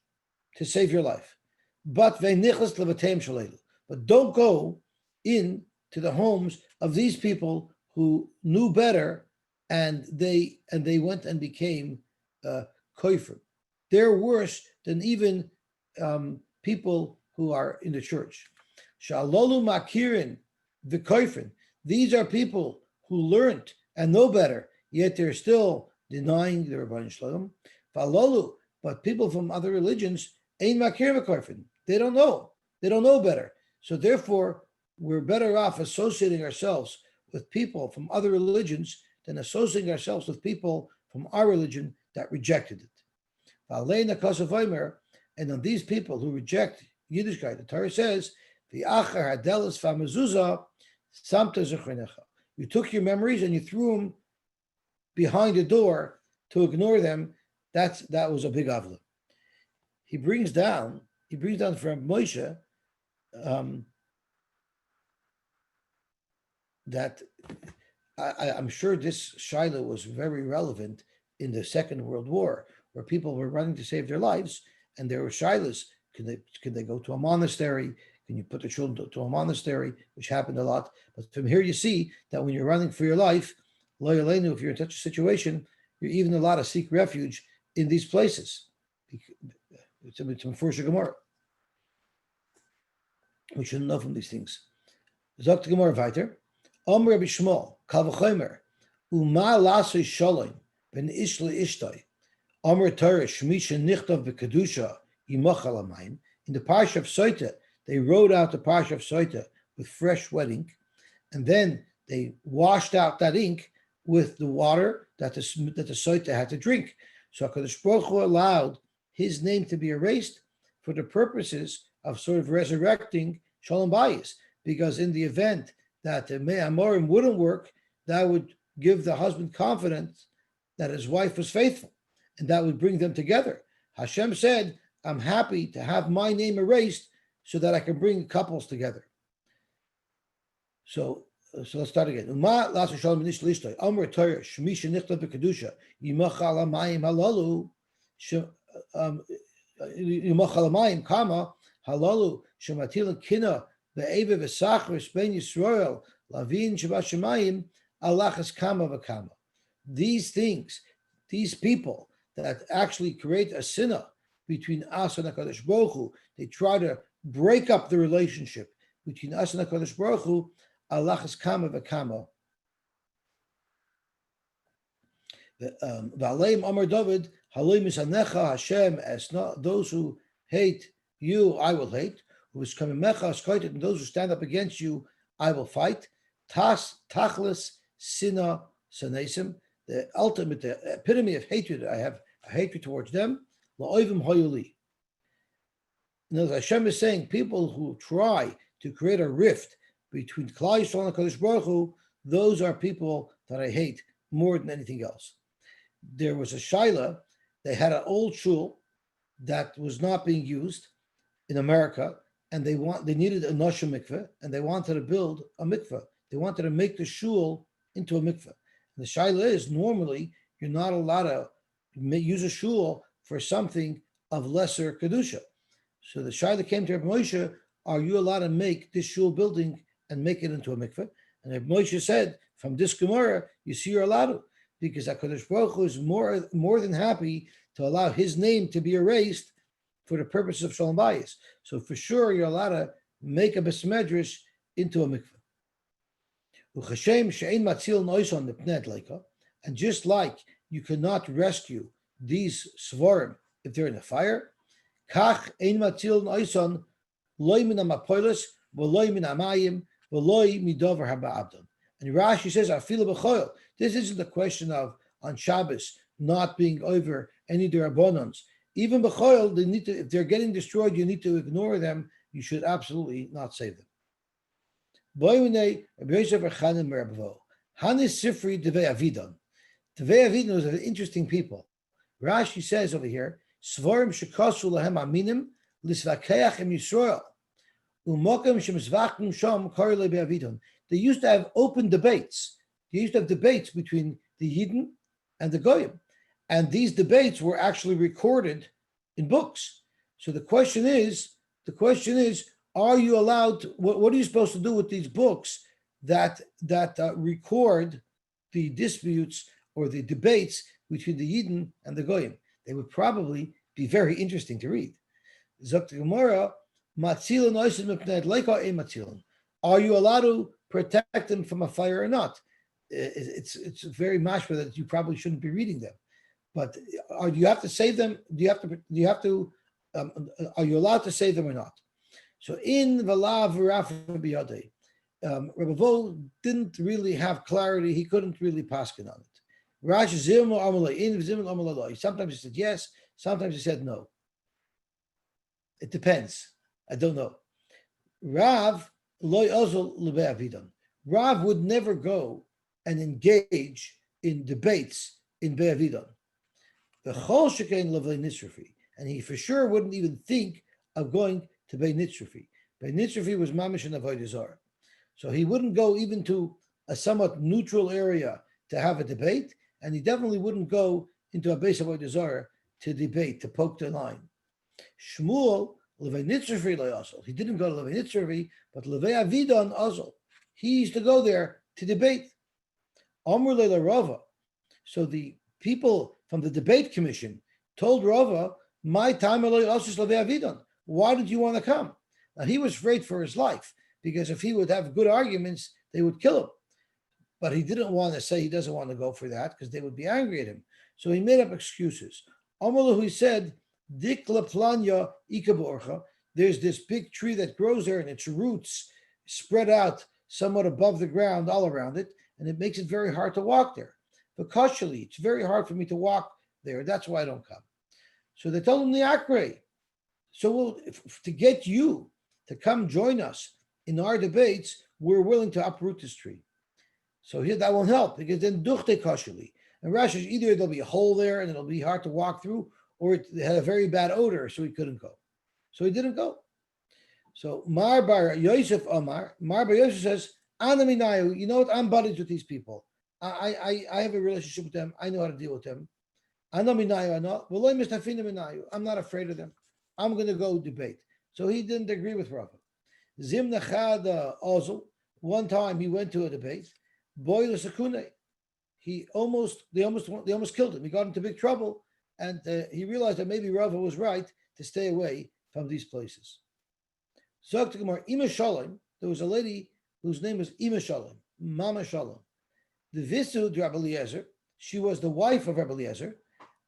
to save your life, but ve'nichnas levateim shalelu. But don't go in to the homes of these people who knew better, and they went and became koifrim. They're worse than even people who are in the church. Shalolu makirin the koifrim. These are people who learned and know better, yet they're still denying the Rabban Shalom. Falolu, but people from other religions ain't makir v'koifrim. They don't know. They don't know better. So therefore, we're better off associating ourselves with people from other religions than associating ourselves with people from our religion that rejected it. And on these people who reject Yiddishkeit, the Torah says, you took your memories and you threw them behind the door to ignore them. That was a big avla. He brings down from Moshe that I'm sure this shaila was very relevant in the Second World War, where people were running to save their lives, and there were shailas. Can they go to a monastery? Can you put the children to a monastery, which happened a lot? But from here you see that when you're running for your life, lo yaleinu, if you're in such a situation, you're even allowed to seek refuge in these places. It's a Mefurish Gemara. We should know from these things. Zok Gemara weiter. Om Rabbi Shmuel, Kal v'chomer, Uma lasei shalom ben ish le'ishtoi. Amr Torah Shmisha Nichtav v'Kedusha Yimachal Amayim. In the Parsha of Soita, they wrote out the Parsha of Soita with fresh wet ink, and then they washed out that ink with the water that the Soita had to drink. So HaKadosh Baruch Hu allowed his name to be erased for the purposes of sort of resurrecting Shalom Bayis, because in the event that the Me'amorim wouldn't work, that would give the husband confidence that his wife was faithful, and that would bring them together. Hashem said, I'm happy to have my name erased so that I can bring couples together. So let's start again. Amr Torah, Shmisha Nichtav B'Kedusha, Yimachal Amayim Halalu, Yimachal Amayim Kama, Halalu, Shematil Kina, Be'eve V'Sachris, Ben Yisrael, Lavin Shabbat Shemayim, Alachas Kama V'Kama. These things, these people that actually create a sinna between us and HaKadosh Baruch Hu. They try to break up the relationship between us and HaKadosh Baruch Hu. Allah is kama v'kama. V'aleim Amar David, Haloi misanecha Hashem esna, those who hate you, I will hate. Who is coming mecha askoitet, and those who stand up against you, I will fight. Tachlis sina sanesim, the ultimate, the epitome of hatred. I have a hatred towards them. La'oivim hoyuli. Now, Hashem is saying, people who try to create a rift between Klal Yisrael and HaKadosh Baruch Hu, those are people that I hate more than anything else. There was a shaila. They had an old shul that was not being used in America, and they needed a nosha mikveh, and they wanted to build a mikveh. They wanted to make the shul into a mikveh. And the shaila is, normally you're not allowed to use a shul for something of lesser kedusha. So the shaila came to Rabbi Moshe, are you allowed to make this shul building and make it into a mikveh? And Rabbi Moshe said, from this Gemara, you see you're allowed to, because HaKadosh Baruch Hu is more than happy to allow his name to be erased for the purpose of Shalom Bayis. So for sure, you're allowed to make a Beis Medrash into a mikveh. And just like you cannot rescue these seforim if they're in a fire, kach ein matzil noison loy min hamapolos v'loy min hamayim v'loy midover haba'abdon. And Rashi says, afilu b'choil. This isn't a question of on Shabbos not being over any derabonons. Even b'choil, they need to. If they're getting destroyed, you need to ignore them. You should absolutely not save them. Hanis Sifri Devei Avidon. Devei Avidon was an interesting people. Rashi says over here, Svorim shekasu lahem minim lisvakeach im Yisrael umokem shemizvachim sham korele be'avidon. They used to have open debates. They used to have debates between the Yidden and the Goyim. And these debates were actually recorded in books. So the question is, are you allowed to, what are you supposed to do with these books that record the disputes or the debates between the Yidden and the Goyim? They would probably be very interesting to read. Zok Gemara, Matzilin oisim mipnei leika e matzilin. Are you allowed to protect them from a fire or not? It's very mashma that you probably shouldn't be reading them. But do you have to save them? Are you allowed to save them or not? So in Valav Rafa Biyadeh, Rabbi Vo didn't really have clarity. He couldn't really paskin on it. Rashi Zimel Amalei in Zimel Amalei. Sometimes he said yes, sometimes he said no. It depends. I don't know. Rav Loy Ozol Lebe Avidon. Rav would never go and engage in debates in Be'avidon. The Chol Shekain Levei Nitzrafi, and he for sure wouldn't even think of going to Bei Nitzrafi. Bei Nitzrafi was Mamish and Avodah Zarah. So he wouldn't go even to a somewhat neutral area to have a debate, and he definitely wouldn't go into a Beis Avodah Zarah to debate, to poke the line. Shmuel, Levei Nitzrafi Le'asol. He didn't go to Levei Nitzrafi, but Levei Avidon Azol. He used to go there to debate. Amr Leila Rava. So the people from the debate commission told Rava, my time Avidon. Why did you want to come? Now he was afraid for his life, because if he would have good arguments, they would kill him. But he didn't want to say he doesn't want to go for that because they would be angry at him. So he made up excuses. Amalu, he said, Dik Laplanya Ikaborcha. There's this big tree that grows there and its roots spread out somewhat above the ground all around it, and it makes it very hard to walk there. But cautiously, it's very hard for me to walk there. That's why I don't come. So they told him the Akre. So to get you to come join us in our debates, we're willing to uproot this tree. So here that won't help, because then duchte cautiously. And Rashi is either there'll be a hole there and it'll be hard to walk through, or it had a very bad odor, so he couldn't go. So he didn't go. So Mar Bar Yosef Omar, Mar Bar Yosef says, Anaminayu, you know what? I'm buddies with these people. I have a relationship with them. I know how to deal with them. I'm not afraid of them. I'm going to go debate. So he didn't agree with Rava. Zim Nachad Ozel. One time he went to a debate. Boy Sakune. They almost killed him. He got into big trouble, and he realized that maybe Rava was right to stay away from these places. Zog to Gemara, Ima Shalom, there was a lady whose name was Ima Shalom, Mama Shalom. The Visu de Rabbi Eliezer, she was the wife of Rabbi Eliezer.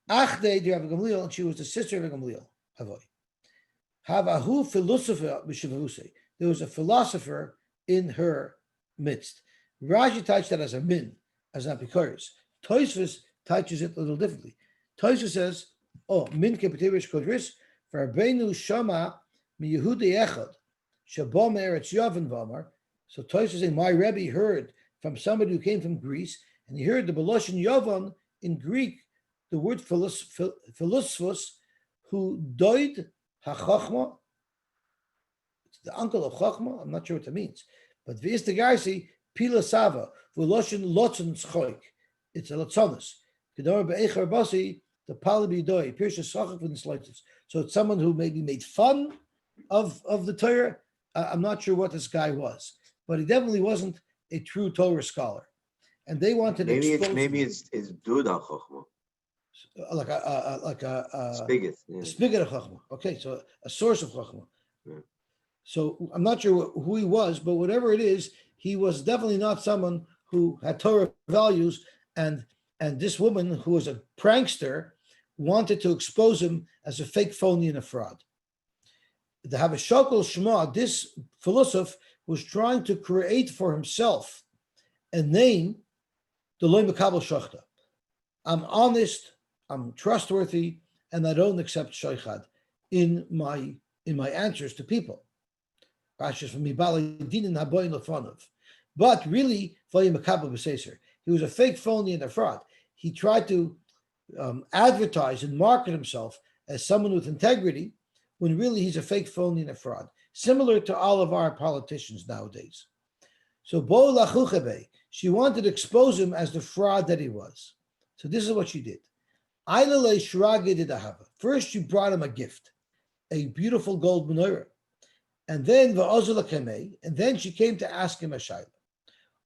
Achdei de Rabbi Gamliel, and she was the sister of Rabbi Gamliel. Havoy. Havahu philosopher b'shivavuse. There was a philosopher in her midst. Rashi touched that as a min, as an apikoris. Tosfos touches it a little differently. Tosfos says, "Oh, min kepetirish kodris for Rabbeinu Shama mi Yehudi Echad Shabom Eretz Yavin Vamar." So Tosfos is saying, my Rebbe heard from somebody who came from Greece, and he heard the Beloshin Yavan in Greek, the word philosophos, who died hachachma. It's the uncle of chachma. I'm not sure what that means, but v'is the garsi pila sava v'loshin lotzon schoik. It's a lotzonus. Kedar be'echar basi the pali b'doi pirsha sachak v'nisleitus. So it's someone who maybe made fun of the Torah. I'm not sure what this guy was, but he definitely wasn't a true Torah scholar. And they wanted to expose it's Dud HaChochma. Like a Spigot. Yeah. a spigot of chachma. Okay, so a source of chachma. Yeah. So I'm not sure who he was, but whatever it is, he was definitely not someone who had Torah values. And this woman, who was a prankster, wanted to expose him as a fake phony and a fraud. The Havashokol Shema, this philosopher, was trying to create for himself a name, the Loy Mekabel Shachta. I'm honest, I'm trustworthy, and I don't accept shaychad in my answers to people. But really, he was a fake phony and a fraud. He tried to advertise and market himself as someone with integrity, when really he's a fake phony and a fraud, similar to all of our politicians nowadays. So Bo Lachuchebe, she wanted to expose him as the fraud that he was. So this is what she did. First, she brought him a gift, a beautiful gold menorah. And then she came to ask him a shayla.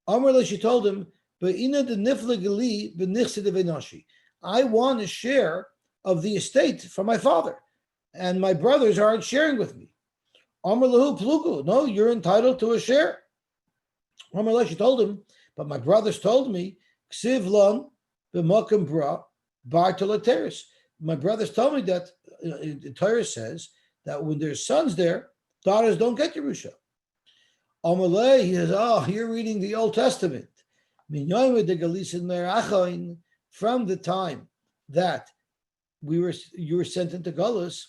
Amrla, she told him, I want a share of the estate from my father, and my brothers aren't sharing with me. Amrlahu plugu, no, you're entitled to a share. Amrla, she told him, but my brothers told me, ksiv lon b'makom bra bar tolateris. My brothers told me that the Torah says that when there's sons there, daughters don't get Yerusha. Amalei, he says, oh, you're reading the Old Testament. From the time that you were sent into Galus,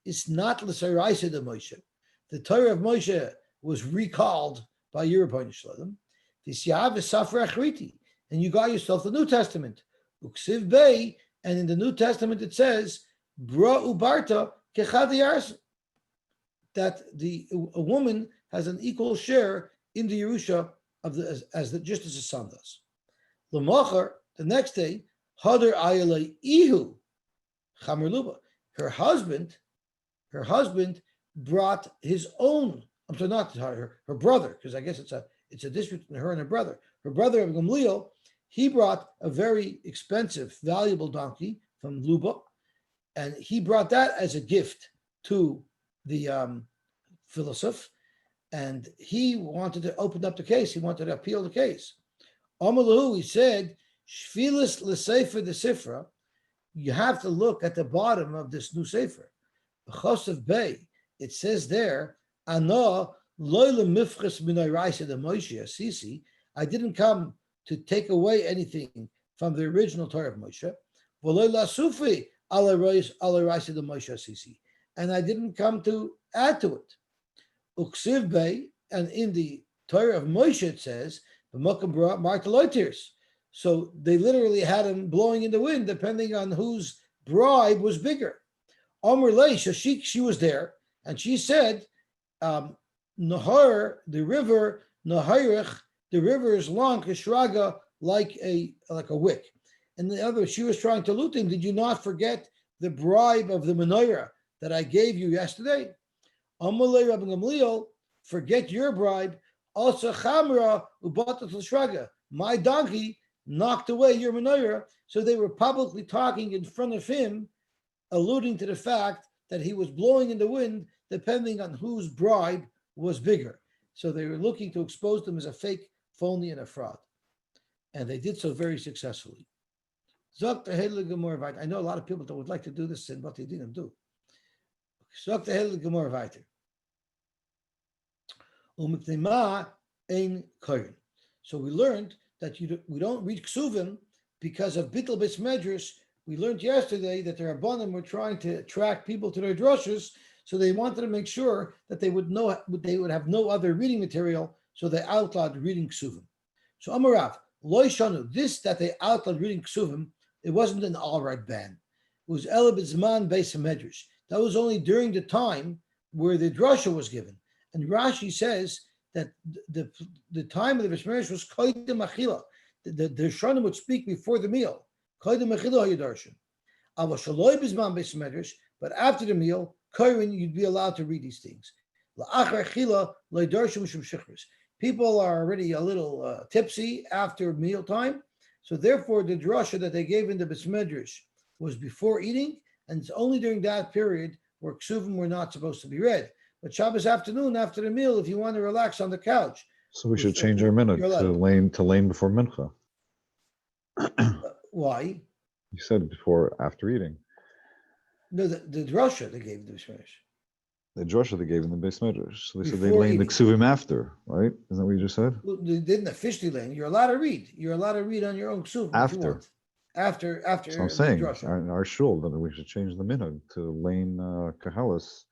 it's not l'saraisa de Moshe. The Torah of Moshe was recalled by Yerubim Shalom. And you got yourself the New Testament. Uksiv Bey, and in the New Testament it says, Bra ubarta kechad that a woman has an equal share in the Yerusha of just as a son does. L'machar, the next day, Hadar ayalei ihu chamer luba. Her husband brought his own. I'm sorry, not her brother, because I guess it's a dispute between her and her brother. Her brother of Gamliel, he brought a very expensive, valuable donkey from Luba, and he brought that as a gift to the philosopher, and he wanted to open up the case. He wanted to appeal the case. Amalahu, he said, Shvilis l'sefer the sifra, you have to look at the bottom of this new sefer. Chosav Bey, it says there, Ana loyle mifches minayraisa the Moshe Asisi. I didn't come to take away anything from the original Torah of Moshe. V'loy lasufi ala raisa the Moshe Asisi, and I didn't come to add to it. Uksiv Bey, and in the Torah of Moshe it says, "B'makom bra martaloitirs." So they literally had him blowing in the wind, depending on whose bribe was bigger. Omer Lei, she was there, and she said, Nahar, the river, Nahayrich, the river is long, Kishraga, like a wick. And the other, she was trying to loot him. Did you not forget the bribe of the menorah that I gave you yesterday? Amalei Rabbi Gamliel, forget your bribe. Also Chamra ubatat l'shraga. My donkey knocked away your menorah. So they were publicly talking in front of him alluding to the fact that he was blowing in the wind depending on whose bribe was bigger. So they were looking to expose them as a fake, phony, and a fraud. And they did so very successfully. I know a lot of people that would like to do this sin, but they didn't do. So we learned that we don't read ksuvim because of bittul bes medrash. We learned yesterday that the Rabbanim were trying to attract people to their drushes, so they wanted to make sure that they would have no other reading material, so they outlawed reading ksuvim. So Amarav, Lo Shanu, this that they outlawed reading ksuvim, it wasn't an all-right ban. It was elabizman beis medrash. That was only during the time where the drasha was given. And Rashi says that the time of the beis medrash was koydem achila. The Shonim would speak before the meal. Koydem achila hayadarshan. Ava shaloi bizman beis medrash. But after the meal, koyin, you'd be allowed to read these things. La'achar achila loydarshan mishum shichris. People are already a little tipsy after mealtime. So therefore, the drasha that they gave in the beis medrash was before eating, and it's only during that period where ksuvim were not supposed to be read. But Shabbos afternoon, after the meal, if you want to relax on the couch. So we should change our minhag to lane before mincha. Why? You said before, after eating. No, the drasha they gave in the beis medrash. The drasha they gave in the beis medrash. So they said they Before lane the eating. ksuvim after, right? Isn't that what you just said? Well, they didn't officially lane. You're allowed to read. You're allowed to read on your own ksuvim if you After. want. After So I'm the saying, drasha. in our shul, that we should change the minhag to lane kahalas.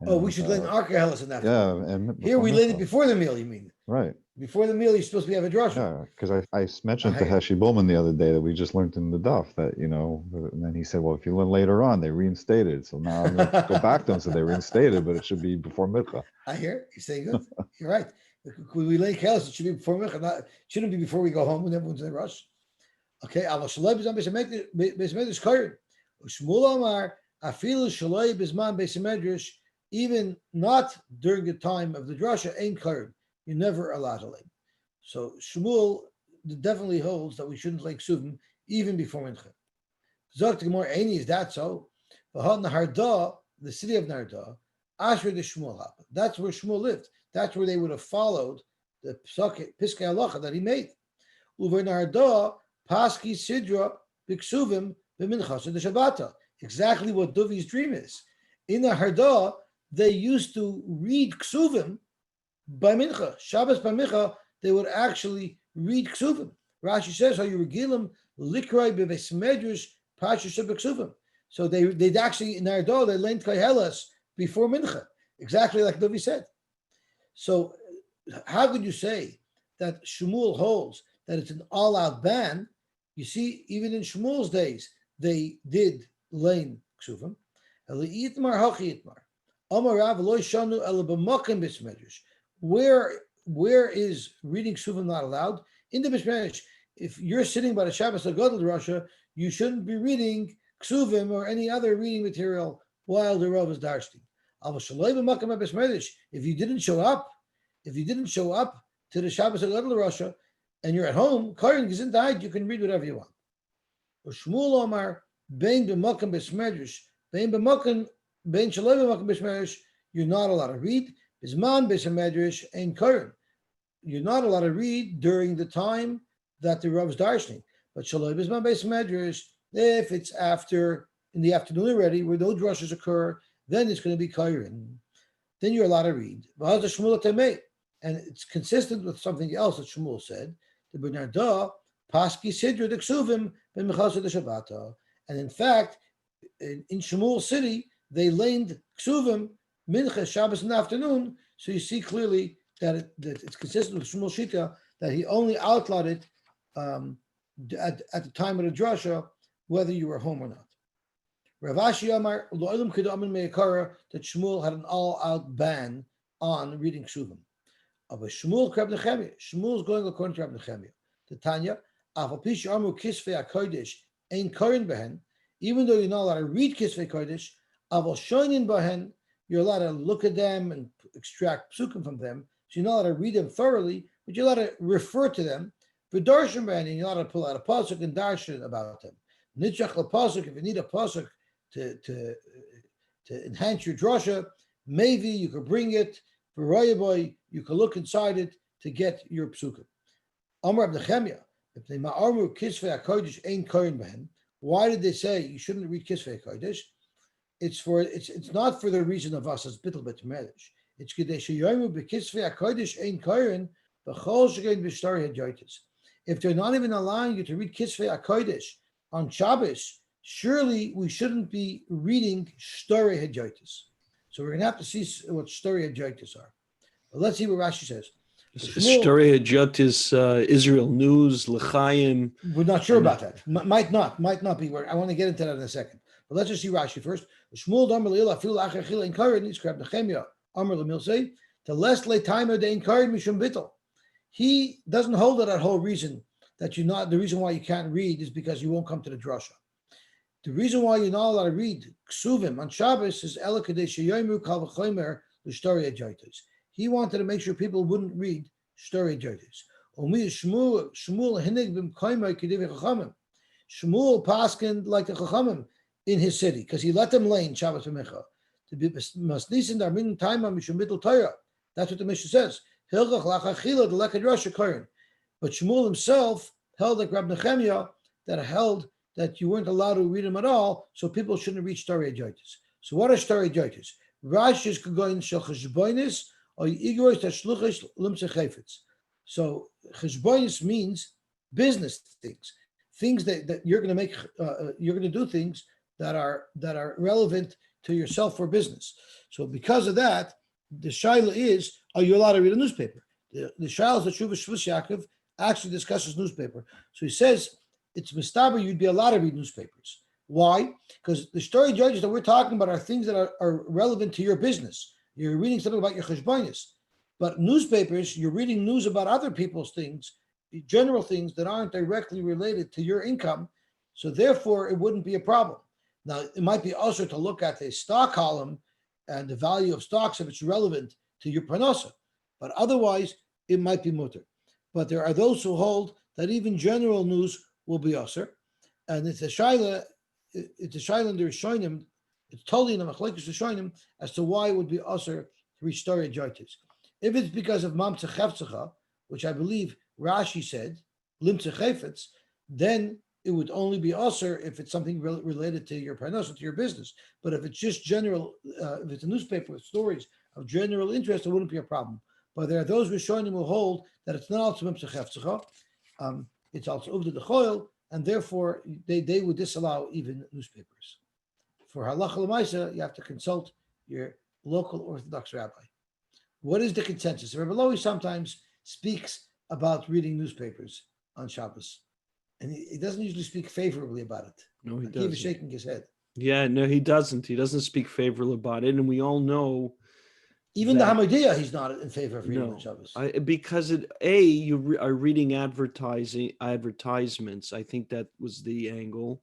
We should lane our kahalas in that. Yeah, and Here we before lane it mincha. before the meal, you mean? Right. Before the meal, you're supposed to have a drasha. Yeah, because I mentioned to Okay. Heshi Bowman the other day that we just learned in the daf that, and then he said, well, if you learn later on, they reinstated. So now I'm going to go back to them. So they reinstated, but it should be before mincha. I hear you're saying good. You're right. When we lay kahalas, it should be before mincha. It shouldn't be before we go home when everyone's in a rush. Okay, Shmuel Amar, Afilu Shaloi Bizman Beis Medrash, even not during the time of the drasha, ain't kared. You're never allowed to lay. So Shmuel definitely holds that we shouldn't lay ksuvim even before mincha. Zok Gemara Eini, is that so? V'had Naharda, the city of Narda, Asher the Shmuel happened. That's where Shmuel lived. That's where they would have followed the Piskei Halacha that he made. Uver Narda. Paski Sidra Biksuvim B'minchas the Shabbata. Exactly what Duvi's dream is. In the Harda, they used to read Ksuvim by Mincha. Shabbos by Mincha, they would actually read Ksuvim. Rashi says, how you regilim likrai b'beis medrash pasha shebeksuvim. So they'd actually, in Harda, they learned Kahelas before Mincha. Exactly like Duvi said. So how could you say that Shmuel holds that it's an all-out ban? You see, even in Shmuel's days, they did lane ksuvim. Where is reading ksuvim not allowed? In the beis medrash. If you're sitting by the Shabbos Agudah Broadcasting, you shouldn't be reading ksuvim or any other reading material while the Rav is darsting. If you didn't show up to the Shabbos Agudah Broadcasting, and you're at home, Karin Gezin died, you can read whatever you want. Shmuel Omar, Bein b'makam b'smedrash, Bein b'makam, Bein shaloi b'makam b'smedrash, you're not allowed to read. Bizman b'smedrash and Karin. You're not allowed to read during the time that the Rav is darshaning. But shaloi bizman b'smedrash, if it's after, in the afternoon already, where no drushes occur, then it's going to be Karin. Then you're allowed to read. And it's consistent with something else that Shmuel said. The Bernarda, Paski Sidra the Ksuvim, Ben Mechasa the Shabbata. And in fact, in Shmuel city, they laned Ksuvim, Mincha, Shabbos in the afternoon. So you see clearly that it's consistent with Shmuel Shita that he only outlawed it at the time of the drasha, whether you were home or not. Rav Ashi Amar, Lo'elim Kedamin Me'akara, that Shmuel had an all-out ban on reading Ksuvim. Of a Shmuel Reb Nechemia. Shmuel's going according to Reb Nechemia. The Tanya, Afapish Armu Kisvei HaKodesh Ein Korin Behen, even though you're not allowed to read Kisvei Kodesh, Aval Shoinin Behen, you're allowed to look at them and extract psukim from them. So you're not allowed to read them thoroughly, but you're allowed to refer to them. V'darshan Behen, and you're allowed to pull out a pasuk and darshan about them. Nitzach LaPasuk, if you need a pasuk to enhance your drasha, maybe you could bring it for Royaboy, you could look inside it to get your psukim. Amar Abnechemia, if they ma'armu kisvei hakodesh ain't koyin behem, why did they say you shouldn't read kisvei hakodesh? It's not for the reason of us as bittul bet melish. It's kadesh yomu bekisvei hakodesh ain't koyin b'chol shegein b'shtari hajotis. If they're not even allowing you to read kisvei hakodesh on Shabbos, surely we shouldn't be reading shtari hajotis. So we're going to have to see what shtari hajotis are. But let's see what Rashi says. Shtari hajotis, Israel News, L'chaim. We're not sure about that. Might not be. I want to get into that in a second. But let's just see Rashi first. Shmuel Amar Leila Fil Acher Chila in Karin. He's grabbed Nehemiah Amar Lemilsei to less late time of the in Karin Mishum Bittel. He doesn't hold that whole reason that you're not. The reason why you can't read is because you won't come to the drasha. The reason why you're not allowed to read Ksuvim on Shabbos is Ela Kadesh Yomu Kal V'Chomer L'Shtari Hajotis. He wanted to make sure people wouldn't read Shtari Hajotis. Shmuel Hinig B'M Koimai Kediv Chachamim. Shmuel paskened like the Chachamim in his city because he let them lay in Shabbos V'Mecha to be Masnisin Darmin Taima Mishum Bittul Torah. That's what the Mishnah says. Hilchach Lachachila the Lekad Rosh Korin. But Shmuel himself held like Rabbi Nehemiah that held that you weren't allowed to read them at all, so people shouldn't read Shtari Hajotis. So what are Shtari Hajotis? Rashi is going shel cheshbonis or igros tashluchish limtzeh chayfetz. So cheshbonis means business things that you're going to make. You're going to do things that are relevant to yourself for business. So because of that, the shaila is: are you allowed to read a newspaper? The shaila that Shuvah Shvus Yaakov actually discusses newspaper. So he says it's mistaber you'd be allowed to read newspapers. Why? Because the story judges that we're talking about are things that are relevant to your business. You're reading something about your cheshbonis. But newspapers, you're reading news about other people's things, general things that aren't directly related to your income. So therefore, it wouldn't be a problem. Now, it might be also to look at the stock column and the value of stocks if it's relevant to your parnasa. But otherwise, it might be mutter. But there are those who hold that even general news will be usher. And it's a shaila in the Rishonim, it's totally in the Machlekes Rishonim as to why it would be usher to read Shtari Hajotis. If it's because of Mamtzeh Chefzecha, which I believe Rashi said, Limtzeh Chefetz, then it would only be usher if it's something related to your parnasa, to your business. But if it's just general, if it's a newspaper with stories of general interest, it wouldn't be a problem. But there are those Rishonim who hold that it's not also Mamtzeh Chefzecha, it's also Uvda Dechoil, and therefore they would disallow even newspapers. For halacha l'maisa, you have to consult your local Orthodox rabbi. What is the consensus? Rabbi Lowy sometimes speaks about reading newspapers on Shabbos, and he doesn't usually speak favorably about it. No, he Akiva doesn't. is shaking his head. Yeah, no, he doesn't. He doesn't speak favorably about it, and we all know. Even the Hamadiyah, he's not in favor of reading on Shabbos. Because you are reading advertisements. I think that was the angle.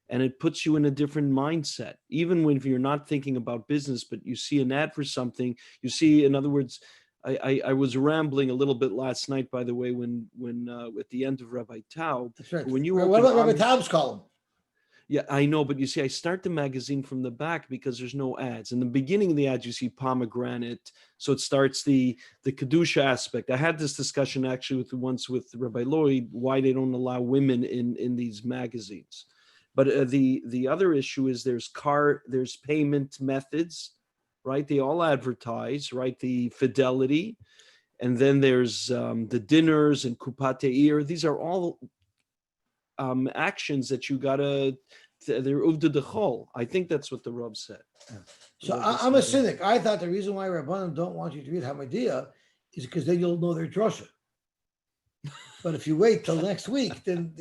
And it puts you in a different mindset, even when you're not thinking about business, but you see an ad for something. You see, in other words, I was rambling a little bit last night, by the way, when at the end of Rabbi Taub. That's right. When you what about Rabbi Taub's column? Yeah, I know, but you see, I start the magazine from the back because there's no ads. In the beginning of the ads, you see pomegranate, so it starts the kedusha aspect. I had this discussion actually once with Rabbi Lloyd, why they don't allow women in these magazines. But the other issue is there's payment methods, right? They all advertise, right? The fidelity, and then there's the dinners and kupat eir. These are all actions that you gotta. They're uvda dechol. I think that's what the Rav said. Yeah. So I'm a cynic. I thought the reason why Rabbanim don't want you to read Hamadiyah is because then you'll know their drasha. But if you wait till next week, then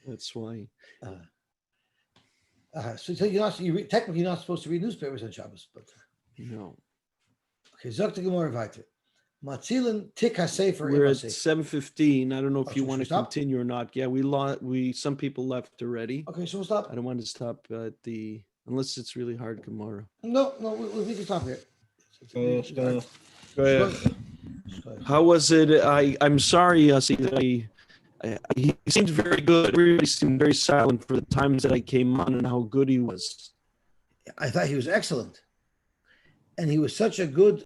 That's why. So technically you're not supposed to read newspapers on Shabbos, but No. okay. Zok Gemara weiter. Matzilin tik hasefer. We're at 7:15. I don't know if you so want to stop? continue or not. Yeah, we some people left already. Okay, so we'll stop. I don't want to stop at unless it's really hard tomorrow. No, we can stop here. How was it? I'm sorry, Yosy, that He seemed very good. Everybody seemed very silent for the times that I came on and how good he was. I thought he was excellent. And he was such a good